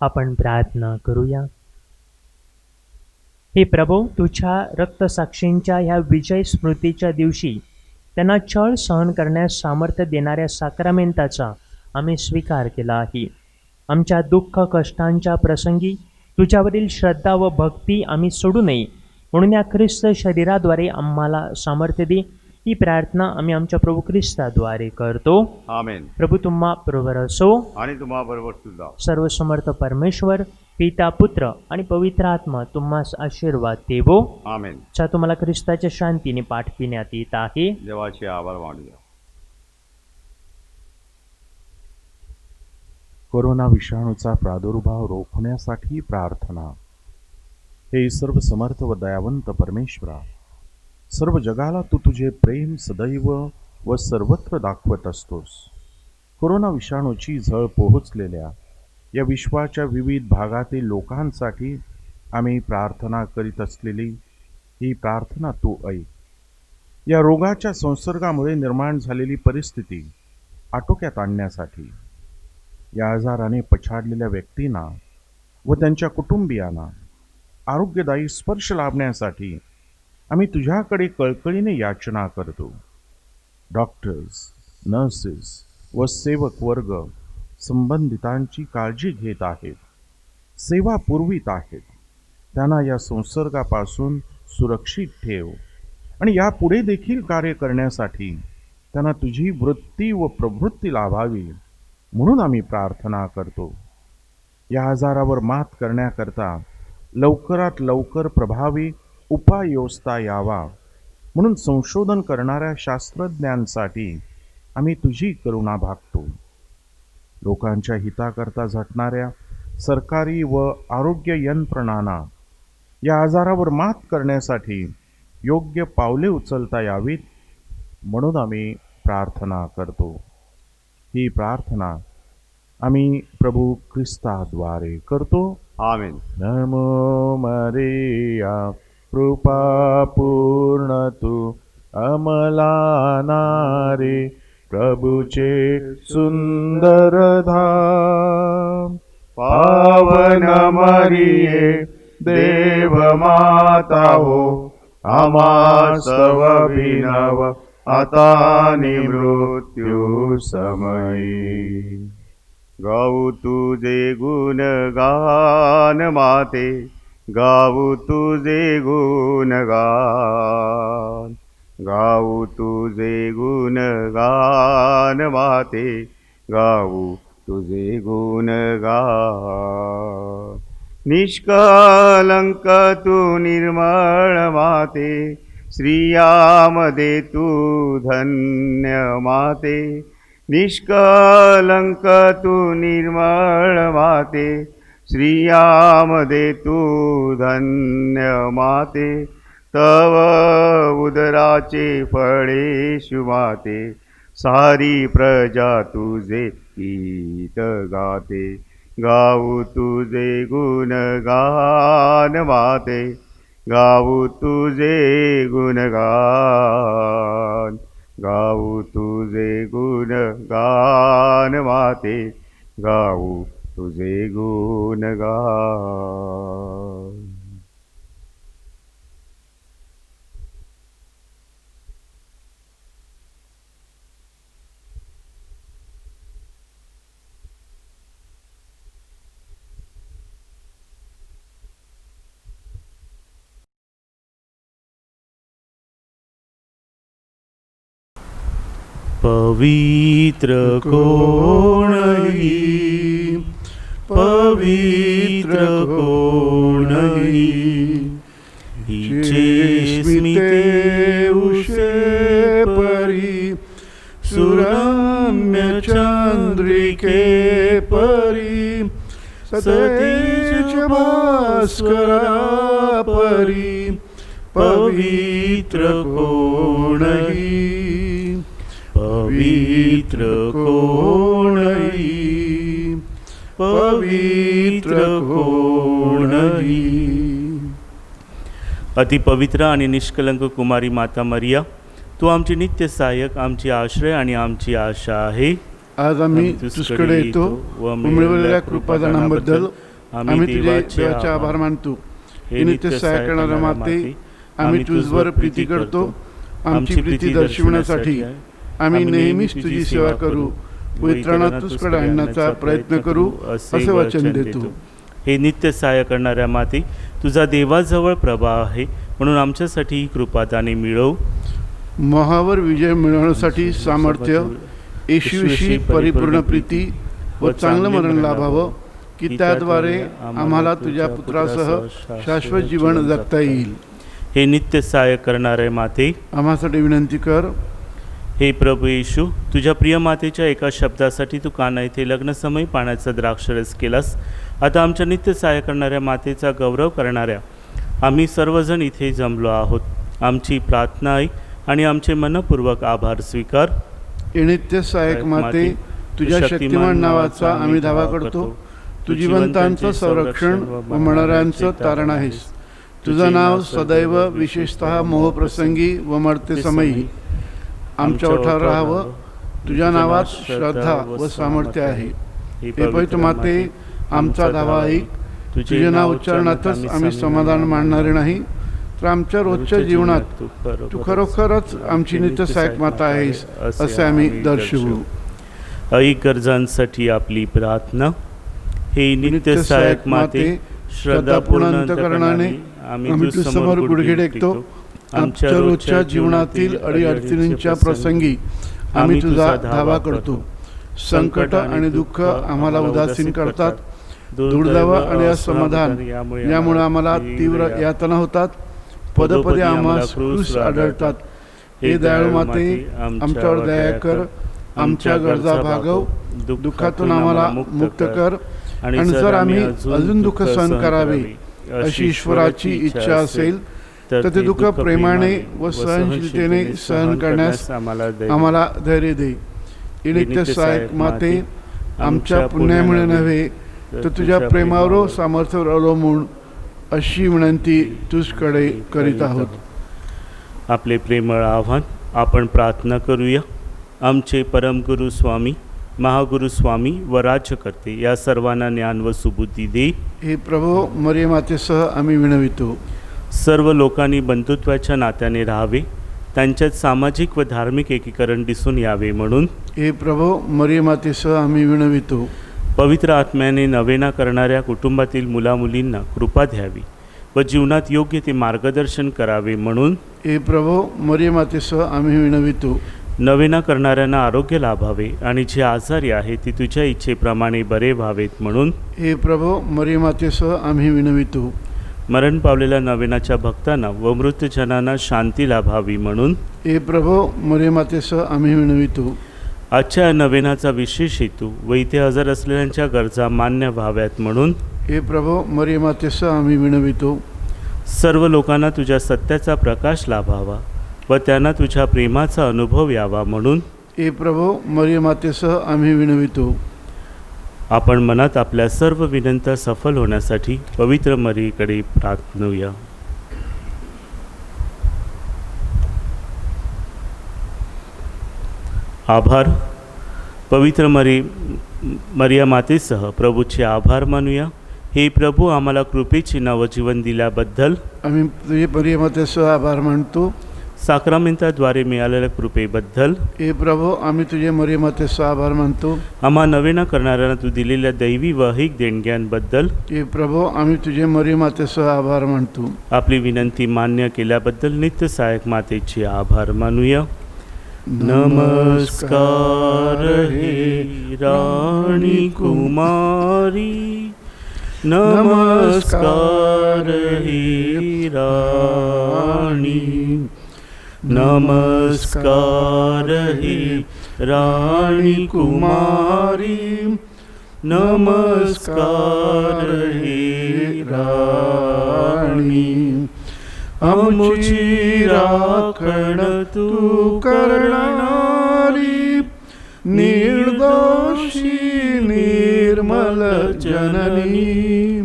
[SPEAKER 4] आपण प्रार्थना करूया. हे प्रभू, तुझ्या रक्तसाक्षींच्या ह्या विजय स्मृतीच्या दिवशी त्यांना छळ सहन करण्यास सामर्थ्य देणाऱ्या साक्रामेंटाचा आम्ही स्वीकार केला आहे. आमच्या दुःख कष्टांच्या प्रसंगी तुझ्यावरील श्रद्धा व भक्ती आम्ही सोडू नये, म्हणून या ख्रिस्त शरीराद्वारे आम्हाला सामर्थ्य दे. ही प्रार्थना आम्ही आमच्या प्रभू ख्रिस्ताद्वारे करतो.
[SPEAKER 3] आमेन.
[SPEAKER 4] प्रभू तुम्हा बरोबर असो.
[SPEAKER 3] आणि तुम्हा बरोबर सुद्धा.
[SPEAKER 4] सर्वसमर्थ परमेश्वर पिता, पुत्र आणि पवित्र आत्मा तुम्हास आशीर्वाद देवो.
[SPEAKER 3] आमेन.
[SPEAKER 4] चा तुम्हाला ख्रिस्ताच्या शांतीने पाठविण्यात येत आहे.
[SPEAKER 3] देवाचे आभार मानूया.
[SPEAKER 5] कोरोना विषाणूचा प्रादुर्भाव रोखण्यासाठी प्रार्थना. हे सर्व समर्थ व दयावंत परमेश्वरा, सर्व जगाला तू तुझे प्रेम सदैव व सर्वत्र दाखवत असतोस. कोरोना विषाणूची झळ पोहोचलेल्या या विश्वाच्या विविध भागातील लोकांसाठी आम्ही प्रार्थना करीत असलेली ही प्रार्थना तू ऐक. या रोगाच्या संसर्गामुळे निर्माण झालेली परिस्थिती आटोक्यात आणण्यासाठी, या आजाराने पछाडलेल्या व्यक्तींना व त्यांच्या कुटुंबियांना आरोग्यदायी स्पर्श लाभण्यासाठी आम्ही तुझ्याकडे कळकळीने याचना करतो. डॉक्टर्स, नर्सेस व सेवक वर्ग संबंधितांची काळजी घेत आहेत, सेवा पुरवित आहेत. त्यांना या संसर्गापासून सुरक्षित ठेव आणि यापुढे देखील कार्य करण्यासाठी त्यांना तुझी वृत्ती व प्रवृत्ती लाभावी, म्हणून आम्ही प्रार्थना करतो. या आजारावर मात करण्याकरता लवकरात लवकर प्रभावी उपाय योजता यावा, म्हणून संशोधन करणाऱ्या शास्त्रज्ञांसाठी आम्ही तुझी करुणा भागतो. लोकांच्या हिताकरता झटणाऱ्या सरकारी व आरोग्य यंत्रणांना या आजारावर मात करण्यासाठी योग्य पावले उचलता यावीत, म्हणून आम्ही प्रार्थना करतो. ही प्रार्थना आम्ही प्रभू ख्रिस्ताद्वारे करतो.
[SPEAKER 3] आमेन.
[SPEAKER 5] नमो मरिया, कृपा पूर्ण तू अमला नारी, प्रभुचे सुंदर धाम.
[SPEAKER 3] पावन मरिये, देव माता हो, आम्हा सवभिनव आता मृत्यू समयी. गाऊ तुझे गुणगान माते, गाऊ तुझे गुणगान. गाऊ तुझे गुणगान माते, गाऊ तुझे गुणगान. निष्कलंक तू निर्मळ माते, स्त्रियामध्ये तू धन्य माते. निष्कलंक तू निर्मळ माते, स्त्रियामध्ये तू धन्य माते. तव उदराचे फळे शुमाते, सारी प्रजा तुझे गीत गाते. गाऊ तुझे गुणगान माते, गाऊ तुझे गुणगान. गाऊ तुझे गुणगान माते, गाऊ तुझे गुणगान.
[SPEAKER 1] पवित्र कोणही, पवित्र कोणही, हिचे स्मिते उषे परी, सुरम्य चंद्रिके परी, सतेज भास्करा परी, पवित्र कोणही, पवित्र कोणही, पवित्र कोणही. अतिपवित्र आणि निष्कलंक कुमारी माता मरिया, तू आमची नित्य सहाय्यक, आमची आश्रय आणि आमची आशा आहे.
[SPEAKER 2] आज आम्ही तुझ्याकडे येतो व मिळवलेल्या कृपादानाबद्दल आम्ही तुझे देवाचे आभार मानतो. हे नित्य सहाय्य करणाऱ्या माते, आम्ही तुझवर प्रीती करतो. आमची प्रीती दर्शविण्यासाठी आम्ही नेहमीच तुझी सेवा करू व इतरांना तुझकडे आणण्याचा प्रयत्न करू असे वचन देतो.
[SPEAKER 1] हे नित्य सहाय्य करणाऱ्या माते, तुझा देवाजवळ प्रभाव आहे, म्हणून आमच्यासाठी ही कृपादाने मिळव.
[SPEAKER 2] मोहावर विजय मिळवण्यासाठी सामर्थ्य, येशूविषयी परिपूर्ण प्रीती व चांगलं मरण लाभावं, की त्याद्वारे आम्हाला तुझ्या पुत्रासह शाश्वत जीवन जगता येईल.
[SPEAKER 1] हे नित्य सहाय्य करणारे माते,
[SPEAKER 2] आम्हासाठी विनंती कर.
[SPEAKER 1] हे प्रभू येशू, तुझ्या प्रिय मातेच्या एका शब्दासाठी तू काना येथे लग्नसमयी पाण्याचा द्राक्षरस केलास. आता आमच्या नित्य सहाय्य करणाऱ्या मातेचा गौरव करणाऱ्या आम्ही सर्वजण इथे जमलो आहोत. आमची प्रार्थना ऐक आणि आमचे मनपूर्वक आभार स्वीकार.
[SPEAKER 2] हे नित्य सहायक माते, तुझ्या शक्तिमान नावाचा आम्ही दावा करतो. तू जिवंतांचं संरक्षण व मरणाऱ्यांचं तारण आहेस. तुझं नाव सदैव, विशेषतः मोहप्रसंगी व मरते समयी आमच्या ओठावर राहावं. तुझ्या नावात श्रद्धा व सामर्थ्य आहे. हे पवित्र माते, आमचा धावा ऐक. तुझे नाव उच्चारणातच आम्ही समाधान मानणारे नाही, तर आमच्या रोजच्या जीवनात तू खरोखरच आमची नित्य सहायक माता आहेस असे आम्ही दर्शवू.
[SPEAKER 1] ऐक गरजांसाठी आपली प्रार्थना. हे नित्य सहायक माते, श्रद्धापूर्ण अंतकरणाने आम्ही तुझ्यासमोर गुडघे टेकतो. आमच्या रोजच्या जीवनातील अडीअडचणींच्या प्रसंगी आम्ही तुझा धावा करतो. संकट आणि दुःख आम्हाला उदासीन करतात. दुर्दैव आणि असमाधान यामुळे आम्हाला तीव्र यातना होतात. पदपदे आम्हाला क्रूस आढळतात. हे दयाळू माते, आमच्यावर दया कर. आमच्या गरजा भागव. दुःखातून आम्हाला मुक्त कर. आणि जर आम्ही अजून दुःख सहन करावे अशी ईश्वराची इच्छा असेल, तर ते दुःख प्रेमाने व सहनशीलतेने सहन करण्यास आम्हाला धैर्य दे. नित्य सहायक माते, आमच्या पुण्यामुळे नव्हे तर तुझ्या प्रेमावर व सामर्थ्यावर अवलंबून अशी विनंती तुझकडे करीत आहोत. आपले प्रेमळ आव्हान आपण प्रार्थना करूया. आमचे परमगुरु स्वामी, महागुरु स्वामी व राज्यकर्ते या सर्वांना ज्ञान व सुबुद्धी दे.
[SPEAKER 2] हे प्रभो, मरिय मातेसह आम्ही विनवितो.
[SPEAKER 1] सर्व लोकांनी बंधुत्वाच्या नात्याने राहावे, त्यांच्यात सामाजिक व धार्मिक एकीकरण दिसून यावे म्हणून.
[SPEAKER 2] हे प्रभो, मरिय मातेसह आम्ही विनवितो.
[SPEAKER 1] पवित्र आत्म्याने नवेना करणाऱ्या कुटुंबातील मुलामुलींना कृपा द्यावी व जीवनात योग्य ते मार्गदर्शन करावे म्हणून.
[SPEAKER 2] हे प्रभो, मरिय मातेसह आम्ही विनवितो.
[SPEAKER 1] नवेना करणाऱ्यांना आरोग्य लाभावे आणि जे आजारी आहे ते तुझ्या इच्छेप्रमाणे बरे व्हावेत म्हणून.
[SPEAKER 2] हे प्रभो, मरिय मातेसह आम्ही विनवितो.
[SPEAKER 1] मरण पावलेल्या नवेनाच्या भक्तांना व मृतजनांना शांती लाभावी म्हणून.
[SPEAKER 2] हे प्रभो, मरिय मातेसह आम्ही विनवितो.
[SPEAKER 1] आजच्या नवेनाचा विशेष हेतू व इथे हजर असलेल्यांच्या गरजा मान्य व्हाव्यात म्हणून.
[SPEAKER 2] हे प्रभो, मरिय मातेसह आम्ही विनवितो.
[SPEAKER 1] सर्व लोकांना तुझ्या सत्याचा प्रकाश लाभावा व त्यांना तुझ्या प्रेमाचा अनुभव यावा म्हणून.
[SPEAKER 2] हे प्रभो, मरिय मातेसह आम्ही विनवितो.
[SPEAKER 1] आपण मनात आपल्या सर्व विनंत्या सफल होण्यासाठी पवित्र मरियेकडे प्रार्थनूया. आभार. पवित्र मरिया मातेसह प्रभूचे आभार मानूया. हे प्रभू, आम्हाला कृपेचे नवजीवन दिल्याबद्दल
[SPEAKER 2] आम्ही तुझे मरिय मातेसह आभार मानतो.
[SPEAKER 1] साक्रामेंटाद्वारे मिळालेल्या कृपेबद्दल
[SPEAKER 2] हे प्रभो, आम्ही तुझे मरिय मातेसह आभार मानतो.
[SPEAKER 1] आम्हा नवेना करणाऱ्यांना तू दिलेल्या दैवी व ऐहिक देणग्यांबद्दल
[SPEAKER 2] हे प्रभो, आम्ही तुझे मरिय मातेसह आभार मानतो.
[SPEAKER 1] आपली विनंती मान्य केल्याबद्दल नित्य सहायक मातेचे आभार मानूया. नमस्कार हे राणी कुमारी, नमस्कार हे राणी, नमस्कार हे राणी कुमारी, नमस्कार हे राणी. आमची राखण तू करणारी, निर्दोषी निर्मल जननी,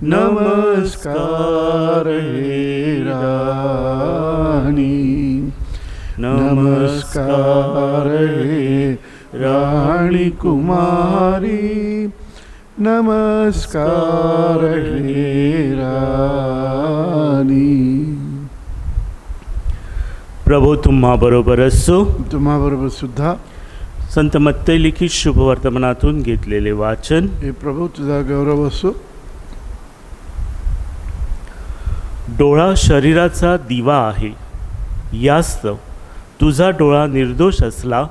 [SPEAKER 1] नमस्कार हे राणी, नमस्कार हे राणी कुमारी, नमस्कार हे राणी. प्रभू तुम्हा बरोबर असो.
[SPEAKER 2] तुम्हाबरोबर सुद्धा.
[SPEAKER 1] संत मत्तई लिखित शुभवर्तमानातून घेतलेले वाचन.
[SPEAKER 2] हे प्रभू तुझा गौरव असो.
[SPEAKER 1] डोळा शरीराचा दिवा आहे, यास्तव तुझा डोळा निर्दोष असला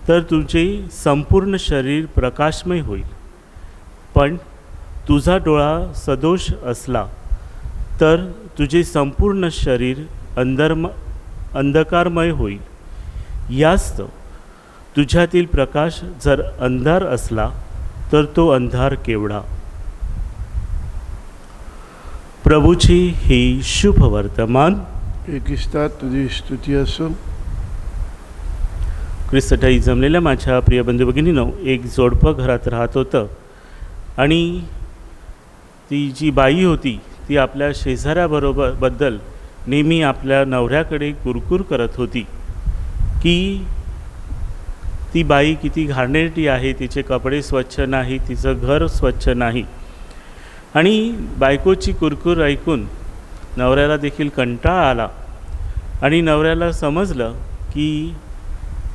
[SPEAKER 1] तर तुझे संपूर्ण शरीर प्रकाशमय होईल, पण तुझा डोळा सदोष असला तर तुझे संपूर्ण शरीर अंधकारमय होईल. यास्तव तुझ्यातील प्रकाश जर अंधार असला तर तो अंधार केवढा. प्रभूची ही शुभ वर्तमान.
[SPEAKER 2] एकिस्तात तुझी स्तुती असो.
[SPEAKER 1] ख्रिस्ताठाई जमलेल्या माझ्या प्रिय बंधू भगिनींनो, एक जोडपं घरात राहत होतं आणि ती जी बाई होती ती आपल्या शेजाऱ्याबद्दल नेहमी आपल्या नवऱ्याकडे कुरकुर करत होती की ती बाई किती घाणेरडी आहे, तिचे कपडे स्वच्छ नाही, तिचं घर स्वच्छ नाही. आणि बायकोची कुरकुर ऐकून नवऱ्याला देखील कंटाळा आला आणि नवऱ्याला समजलं की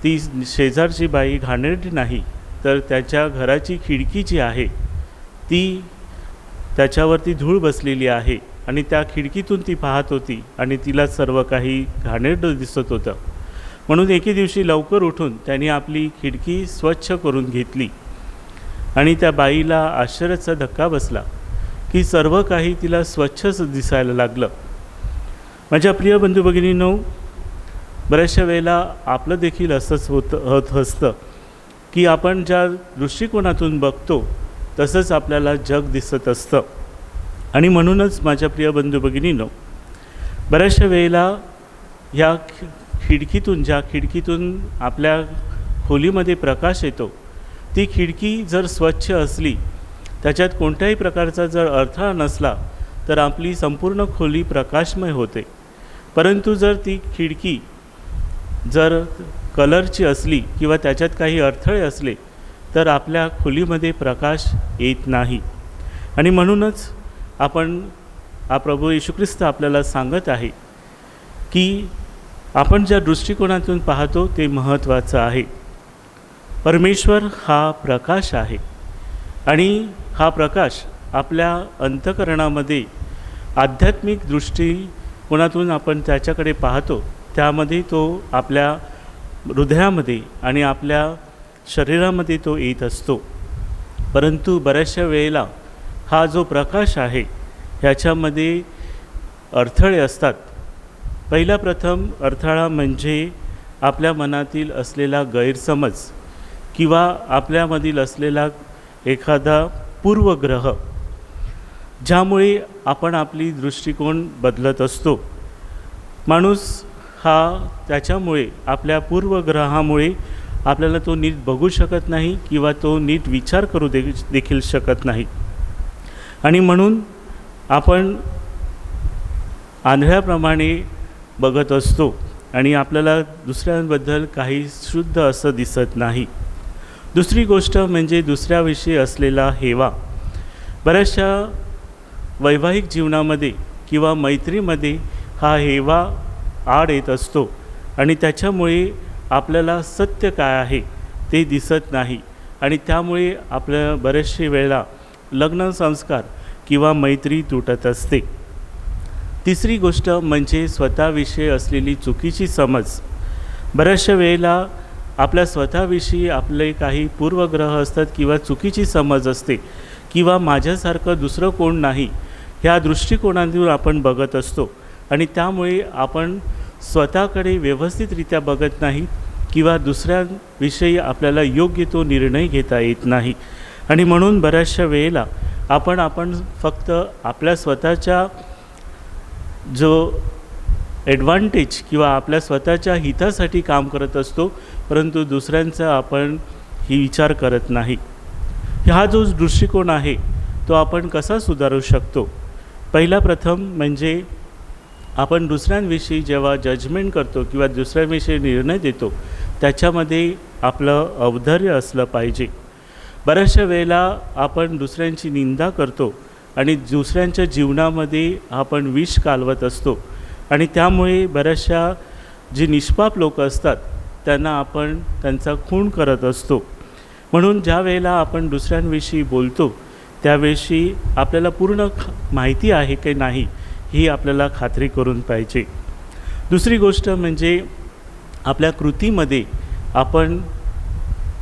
[SPEAKER 1] ती शेजारची बाई घाणेरडी नाही, तर त्याच्या घराची खिडकी जी आहे ती त्याच्यावरती धूळ बसलेली आहे आणि त्या खिडकीतून ती पाहत होती आणि तिला सर्व काही घाणेरडं दिसत होतं. म्हणून एके दिवशी लवकर उठून त्यांनी आपली खिडकी स्वच्छ करून घेतली आणि त्या बाईला आश्चर्याचा धक्का बसला की सर्व काही तिला स्वच्छच दिसायला लागलं. माझ्या प्रिय बंधू भगिनींनो, बऱ्याचशा वेळेला आपलं देखील असंच होत असतं की आपण ज्या दृष्टिकोनातून बघतो तसंच आपल्याला जग दिसत असतं. आणि म्हणूनच माझ्या प्रिय बंधू भगिनींनो, बऱ्याचशा वेळेला ह्या ज्या खिडकीतून आपल्या खोलीमध्ये प्रकाश येतो, ती खिडकी जर स्वच्छ असली, त्याच्यात कोणत्याही प्रकारचा जर अडथळा नसला तर आपली संपूर्ण खोली प्रकाशमय होते. परंतु जर ती खिडकी जर कलरची असली किंवा त्याच्यात काही अडथळे असले तर आपल्या खोलीमध्ये प्रकाश येत नाही. आणि म्हणूनच प्रभू येशू ख्रिस्त आपल्याला सांगत आहे की आपण ज्या दृष्टिकोनातून पाहतो ते महत्त्वाचं आहे. परमेश्वर हा प्रकाश आहे आणि हा प्रकाश आपल्या अंतःकरणामध्ये आध्यात्मिक दृष्टिकोनातून आपण त्याच्याकडे पाहतो, त्यामध्ये तो आपल्या हृदयामध्ये आणि आपल्या शरीरामध्ये तो येत असतो. परंतु बऱ्याचशा वेळेला हा जो प्रकाश आहे ह्याच्यामध्ये अडथळे असतात. पहिला प्रथम अडथळा म्हणजे आपल्या मनातील असलेला गैरसमज किंवा आपल्यामधील असलेला एखादा पूर्वग्रह, ज्यामुळे आपण आपली दृष्टिकोन बदलत असतो. माणूस हा त्याच्यामुळे आपल्या पूर्वग्रहामुळे आपल्याला तो नीट बघू शकत नाही किंवा तो नीट विचार करू देखील शकत नाही. आणि म्हणून आपण आंधळ्याप्रमाणे बघत असतो आणि आपल्याला दुसऱ्यांबद्दल काही शुद्ध असं दिसत नाही. दुसरी गोष्ट म्हणजे दुसऱ्याविषयी असलेला हेवा. बऱ्याचशा वैवाहिक जीवनामध्ये किंवा मैत्रीमध्ये हा हेवा आड येत असतो आणि त्याच्यामुळे आपल्याला सत्य काय आहे ते दिसत नाही आणि त्यामुळे आपल्या बरेचशे वेळेला लग्न संस्कार किंवा मैत्री तुटत असते. तिसरी गोष्ट म्हणजे स्वतःविषयी असलेली चुकीची समज. बऱ्याचशा वेळेला आपल्या स्वतःविषयी आपले काही पूर्वग्रह असतात किंवा चुकीची समज असते किंवा माझ्यासारखं दुसरं कोण नाही ह्या दृष्टिकोनातून आपण बघत असतो आणि त्यामुळे आपण स्वतःकडे व्यवस्थितरित्या बघत नाही किंवा दुसऱ्यांविषयी आपल्याला योग्य तो निर्णय घेता येत नाही आणि म्हणून बऱ्याचशा वेळेला आपण फक्त आपल्या स्वतःच्या जो ॲडव्हान्टेज किंवा आपल्या स्वतःच्या हितासाठी काम करत असतो, परंतु दुसऱ्यांचा आपण ही विचार करत नाही. हा जो दृष्टिकोन आहे तो आपण कसा सुधारू शकतो? पहिला प्रथम म्हणजे आपण दुसऱ्यांविषयी जेव्हा जजमेंट करतो किंवा दुसऱ्यांविषयी निर्णय देतो त्याच्यामध्ये आपलं औदार्य असलं पाहिजे. बऱ्याचशा वेळेला आपण दुसऱ्यांची निंदा करतो आणि दुसऱ्यांच्या जीवनामध्ये आपण विष कालवत असतो आणि त्यामुळे बऱ्याचशा जे निष्पाप लोक असतात त्यांना आपण त्यांचा खून करत असतो. म्हणून ज्या वेळेला आपण दुसऱ्यांविषयी बोलतो त्याविषयी आपल्याला पूर्ण माहिती आहे की नाही ही आपल्याला खात्री करून पाहिजे. दुसरी गोष्ट म्हणजे आपल्या कृतीमध्ये आपण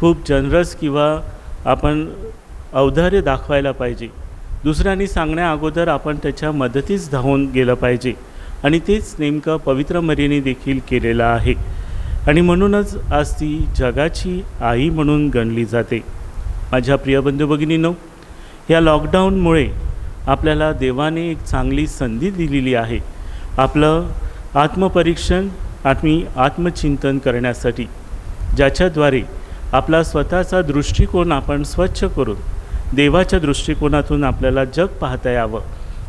[SPEAKER 1] खूप जनरस किंवा आपण औदार्य दाखवायला पाहिजे. दुसऱ्यांनी सांगण्या अगोदर आपण त्याच्या मदतीस धावून गेलं पाहिजे आणि तेच नेमकं पवित्र मरियेने देखील केलेलं आहे आणि म्हणूनच आज ती जगाची आई म्हणून गणली जाते. माझ्या प्रिय बंधू भगिनींनो, या लॉकडाऊनमुळे आपल्याला देवाने एक चांगली संधी दिलेली आहे आपलं आत्मपरीक्षण आत्मचिंतन करण्यासाठी, ज्याच्याद्वारे आपला स्वतःचा दृष्टिकोन आपण स्वच्छ करून देवाच्या दृष्टिकोनातून आपल्याला जग पाहता यावं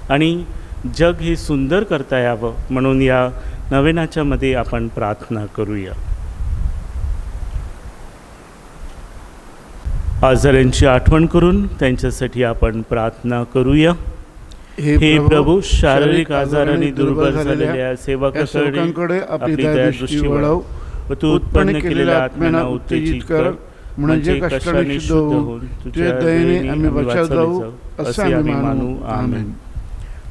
[SPEAKER 1] आणि जग हे सुंदर करता यावं म्हणून या नवेनाच्या मध्ये आपण प्रार्थना करूया. आजारांची आठवण करून त्यांच्यासाठी आपण प्रार्थना करूया. हे प्रभू, शारीरिक आजाराने दुर्बल झालेल्या सेवकांकडे आपली दयादृष्टी वळव व तू उत्पन्न केलेल्या आत्म्यांना उत्तेजित कर, म्हणजे कष्टाने शुद्ध होऊन तुझ्या दयेने आम्ही बचाव जाऊ असे आम्ही मानू. आमेन.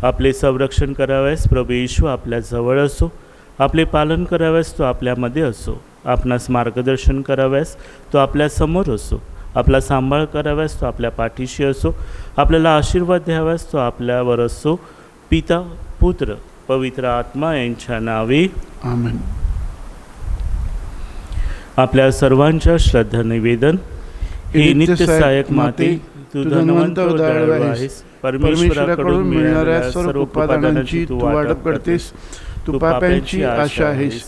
[SPEAKER 1] आपले संरक्षण करावयास प्रभू येशू आपल्या जवळ असो, आपले पालन करावयास तो आपल्यामध्ये असो, आपणास मार्गदर्शन करावयास तो आपल्या समोर असो, आपला सांभाळ करावयास तो आपल्या पाठीशी असो, आपल्याला आशीर्वाद द्यावयास तो आपल्यावर असो. पिता, पुत्र, पवित्र आत्मा यांच्या नावे
[SPEAKER 2] आमेन.
[SPEAKER 1] आपल्या सर्वांच्या श्रद्धा निवेदन. हे नित्य सहायक माते, तू धनवंत व दयाळू आहेस. परमेश्वराकडून मिळणाऱ्या सर्व उपादानांची तू वाटप करतेस. तू पाप्यांची आशा आहेस.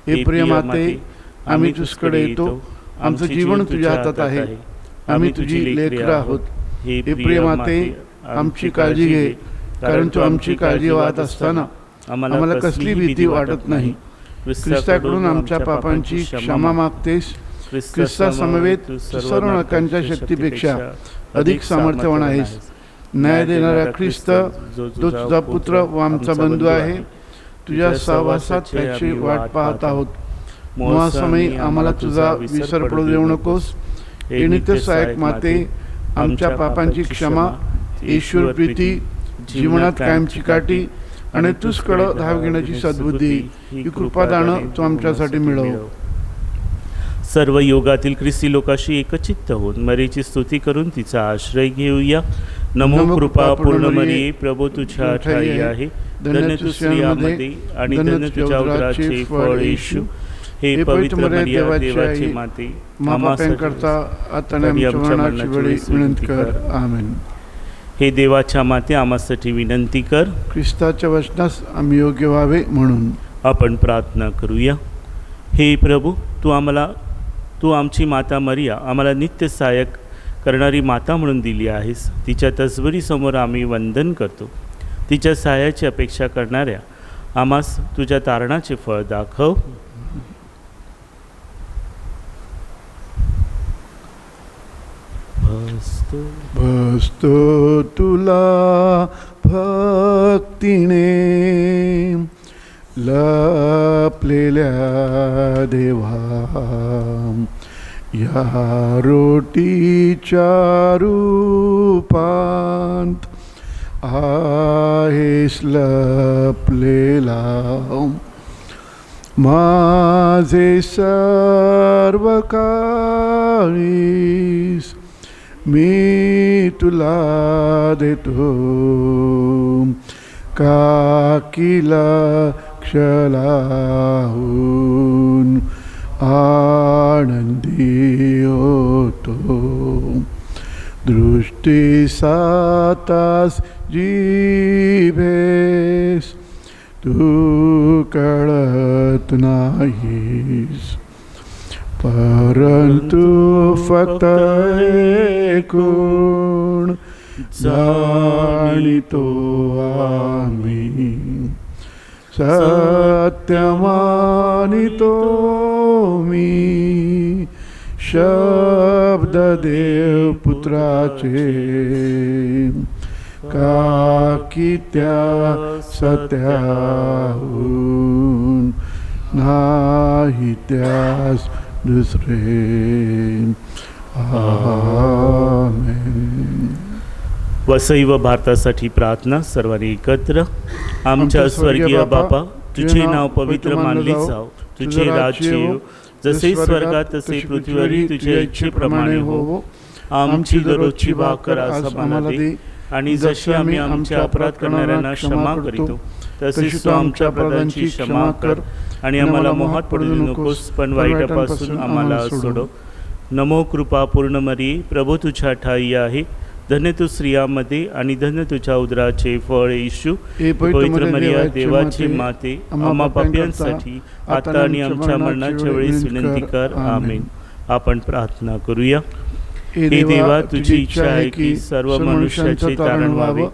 [SPEAKER 1] हे प्रिय माते, आम्ही तुझकडे येतो. आमचं जीवन तुझ्या हातात आहे. आम्ही तुझी लेकरं आहोत. हे प्रिय माते, आमची काळजी घे, कारण तू आमची काळजी वाहत असताना आम्हाला कसली भीती वाटत नाही. ख्रिस्ताकडून आमच्या पापांची क्षमा मागतेस. ख्रिस्ता समवेत सर्व नरकांच्या शक्तीपेक्षा अधिक सामर्थ्यवान आहेस. न्याय देणारा ख्रिस्त, जो तुझा पुत्र व आमचा बंधू आहे, तुझ्या सहवासात त्याची वाट पाहत आहोत. मुळासमयी आम्हाला तुझा विसर पडू देऊ नकोस. हे नित्य सहायक माते, आमच्या पापांची क्षमा, ईश्वर प्रीती, जीवनात कायमची काठी आणि तुझकडं धाव घेण्याची सद्बुद्धी ही कृपादानं तू आमच्यासाठी मिळव. सर्व योगातील ख्रिस्ती लोकाशी एकचित्त होऊन मरीची स्तुती करून तिचा आश्रय घेऊया. नमो कृपा पूर्ण मरिये, प्रभू तुझ्या ठाई आहे. धन्य तू स्त्रियांमध्ये आणि धन्य तुझ्या उदराचे फळ येशू. हे पवित्र मरिया, देवाची माते,
[SPEAKER 2] मापाप्यांकरता आता आणि आमच्या मरणाची वेळी विनंती कर. आमेन.
[SPEAKER 1] हे देवाच्या माते, आम्हासाठी विनंती कर.
[SPEAKER 2] ख्रिस्ताच्या वचनास आम्ही योग्य व्हावे म्हणून
[SPEAKER 1] आपण प्रार्थना करूया. हे प्रभू, तू आमची माता मरिया आम्हाला नित्य सहाय्यक करणारी माता म्हणून दिली आहेस. तिच्या तसबरीसमोर आम्ही वंदन करतो. तिच्या सहाय्याची अपेक्षा करणाऱ्या आम्हास तुझ्या तारणाचे फळ दाखव.
[SPEAKER 2] भजतो तुला भक्तीने, लपलेल्या देवा, या रोटीच्या रूपांत आहेस लपलेला. माझे सर्व काळीस मी तुला देतो, काकीला क्षलाहून आनंदी होतो. दृष्टी सातास जिभेस तू कळत नाहीस, परंतु फक्त ऐकून जाणितो आम्ही. सत्य मानितो मी शब्द देव पुत्राचे, काकी त्या सत्याहून नाही त्यास दुसरे. आमेन.
[SPEAKER 1] वसई व भारतासाठी प्रार्थना. सर्वांनी एकत्र. आमच्या स्वर्गीय बापा, तुझे नाव पवित्र मानले जाव, तुझे राज्य येव, जसे स्वर्गात तसे पृथ्वीवरही तुझ्या इच्छेप्रमाणे हो. आमची दररोजची भाकर आज आम्हाला दे, आणि जशी आम्ही आमच्या अपराध करणाऱ्यांना क्षमा करीतो, तसेच तू आमच्या अपराधांची क्षमा कर, आणि आम्हाला मोहात पडू नकोस, पण वाईटापासून आम्हाला सोडव. नमो कृपा पूर्ण मरिये, प्रभू तुझ्या ठाई आहे, धन्य तू स्त्रियांमध्ये आणि धन्य तुझ्या उदराचे फळ येशू. पवित्र मरिया, देवाची माते, आम्हा पाप्यांसाठी आता आणि आमच्या मरणाच्या वेळेस विनंती कर. आमेन. आपण प्रार्थना करूया. हे देवा, तुझी इच्छा आहे की सर्व मनुष्याचे तारण व्हावे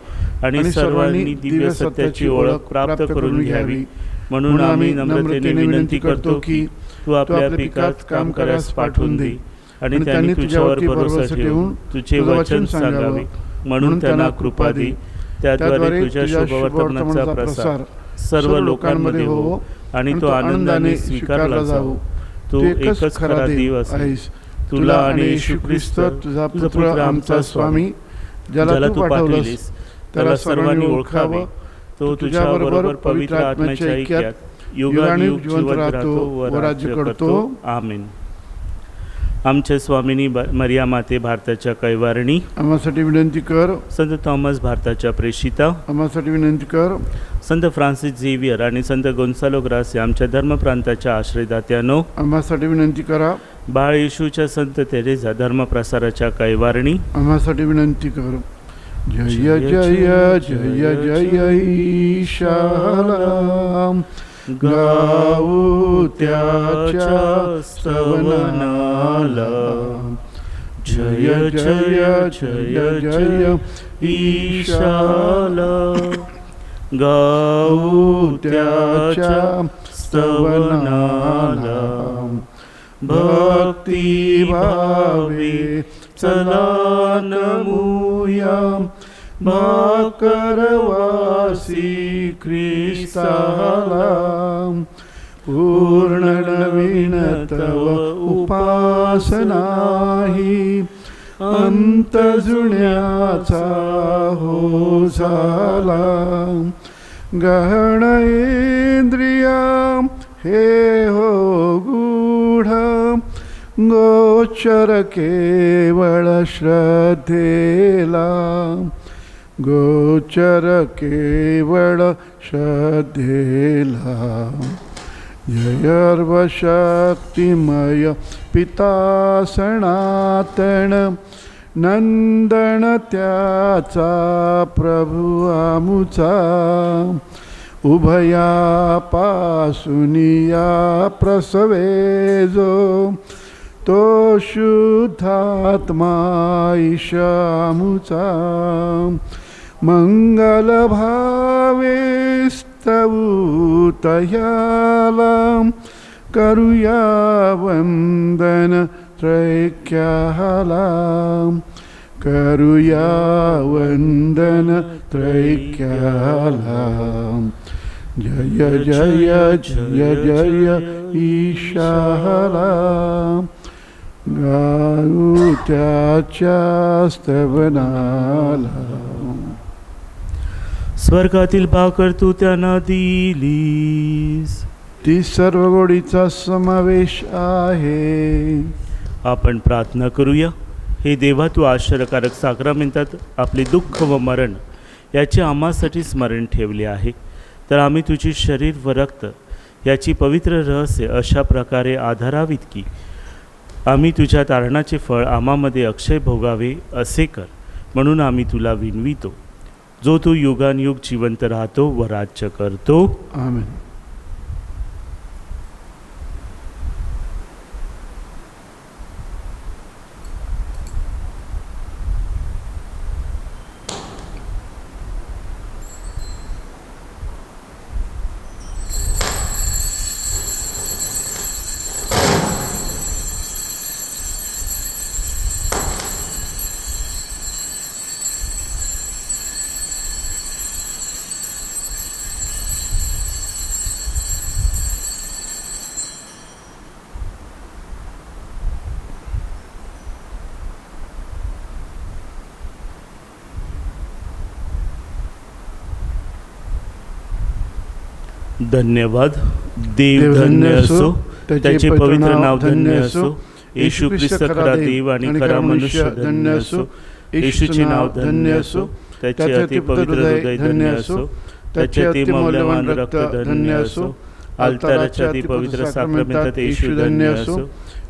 [SPEAKER 1] आणि सर्वांनी दिव्य सत्याची ओळख प्राप्त करून घ्यावी. म्हणून आम्ही नम्रतेने विनंती करतो की तू आपल्या पिकात काम करास पाठवून दे, आणि त्यांनी तुझ्यावर भरोसा ठेवून तुझे वचन सांगावे. म्हणून त्यांना कृपा दे, त्याद्वारे तुझ्या शुभवर्तमानाचा प्रसार सर्व लोकांमध्ये हो, आणि तो आनंदाने स्वीकारला जावो. तू एकच खरा देव आहेस. तुला आणि येशू ख्रिस्त तुझा पुत्र आमचा स्वामी, ज्याला तू पाठवलेस, त्याला सर्वांनी ओळखावे. तो तुझ्याबरोबर पवित्र आत्म्याच्या ऐक्यात युगानुयुग जिवंत राहतो व राज्य करतो. आमेन. आमच्या स्वामिनी मरिया माते, भारताच्या कैवारणी,
[SPEAKER 2] आम्हासाठी विनंती कर.
[SPEAKER 1] संत थॉमस, भारताच्या प्रेषिता,
[SPEAKER 2] आम्हासाठी विनंती कर.
[SPEAKER 1] संत फ्रान्सिस झेवियर आणि संत गोन्सालो ग्रासिया, आमच्या धर्मप्रांताच्या आश्रयदात्यानो,
[SPEAKER 2] आम्हासाठी विनंती करा.
[SPEAKER 1] बाळ येशूच्या संत तेरेसा, धर्मप्रसाराच्या कैवारणी,
[SPEAKER 2] आम्हासाठी विनंती कर. जय जय जय जय ईशाला, गाऊ त्याच्या स्तवनाला. जय जय जय जय ईशाला, गाऊ त्याच्या स्तवनाला. भक्ती भावे चला नमूया, भाकरवासी ख्रिस्ताला. पूर्ण नवीन तव उपासनाही, अंत जुन्याचा हो झाला. गहन इंद्रिया हे हो गूढ, गोचर केवळ श्रद्धेला. गोचर केवळ श्रद्धेला. जयर्वशक्तिमय पिता सनातन, नंदन त्याचा प्रभु आमुचा. उभया पासुनिया प्रसवे जो, तो शुद्धात्मा ईशामुचा. मंगल भावे स्तवू तयाला, करूया वंदन त्रैक्याला. करूया वंदन त्रैक्याला. जय जय जय जय ईशाला, गाऊ त्याच्या स्तवनाला.
[SPEAKER 1] स्वर्गातील भाकर तू त्यांना दिलीस,
[SPEAKER 2] ती सर्व गोडीचा समावेश आहे.
[SPEAKER 1] आपण प्रार्थना करूया. हे देवा, तू आश्चर्यकारक साक्रामेंटात आपले दुःख व मरण याचे आम्हासाठी स्मरण ठेवले आहे. तर आम्ही तुझी शरीर व रक्त याची पवित्र रहस्य अशा प्रकारे आधारावीत की आम्ही तुझ्या तारणाचे फळ आम्हामध्ये अक्षय भोगावे असे कर. म्हणून आम्ही तुला विनवितो, जो तू युगानयुग जिवंत राहतो व राज्य करतो.
[SPEAKER 2] आमेन.
[SPEAKER 1] धन्यवाद. देव धन्य असो, त्याचे पवित्र नाव धन्य असो. येशू ख्रिस्त खरा देव आणि खरा मनुष्य धन्य असो. येशूचे नाव धन्य असो, त्याचे अतिपवित्र हृदय धन्य असो. त्याचे अतिमौल्यवान रक्त धन्य असो. अल्ताराच्या अतिपवित्र साक्रमेंटात येशू धन्य असो.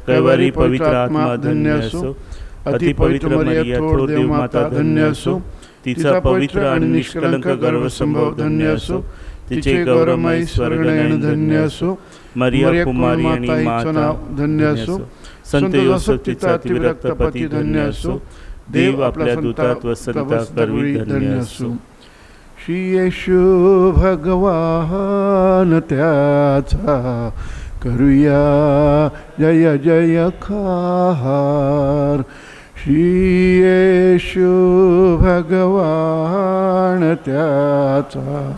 [SPEAKER 1] कैवारी पवित्र आत्मा धन्य असो. अतिपवित्र मरिया थोर देव माता धन्य असो. तिचा पवित्र आणि निष्कलंक गर्भसंभव धन्य असो. तिचे गौरवमय स्वर्गनयन धन्य असो. मरिया कुमारी आणि माता धन्य असो. संत योसेफ तिचा अतिविरक्त पती धन्य असो. देव आपल्या दूतात व संता करवी धन्य असो.
[SPEAKER 2] श्री येशू भगवान त्याचा करूया जय जयकार. श्री येशू भगवान त्याचा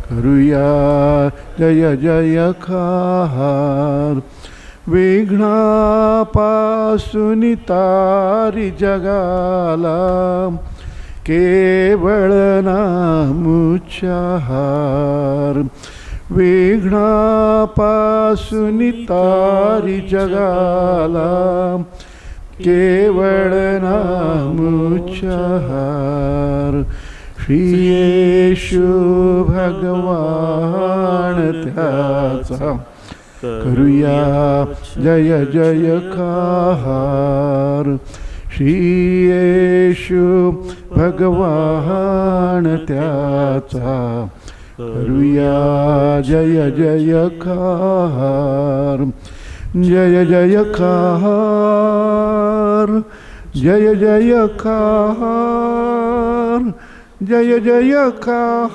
[SPEAKER 2] करूया जय जयकार. विघ्नापासून तारी जगाला केवळ नामुच्चार. विघ्नापासून तारी जगाला केवळ नामुच्चार. श्री येशू भगवान त्याचा करूया जय जयकार. श्री येशू भगवान त्याचा करूया जय जयकार. जय जयकार. जय जयकार. जय जयकार.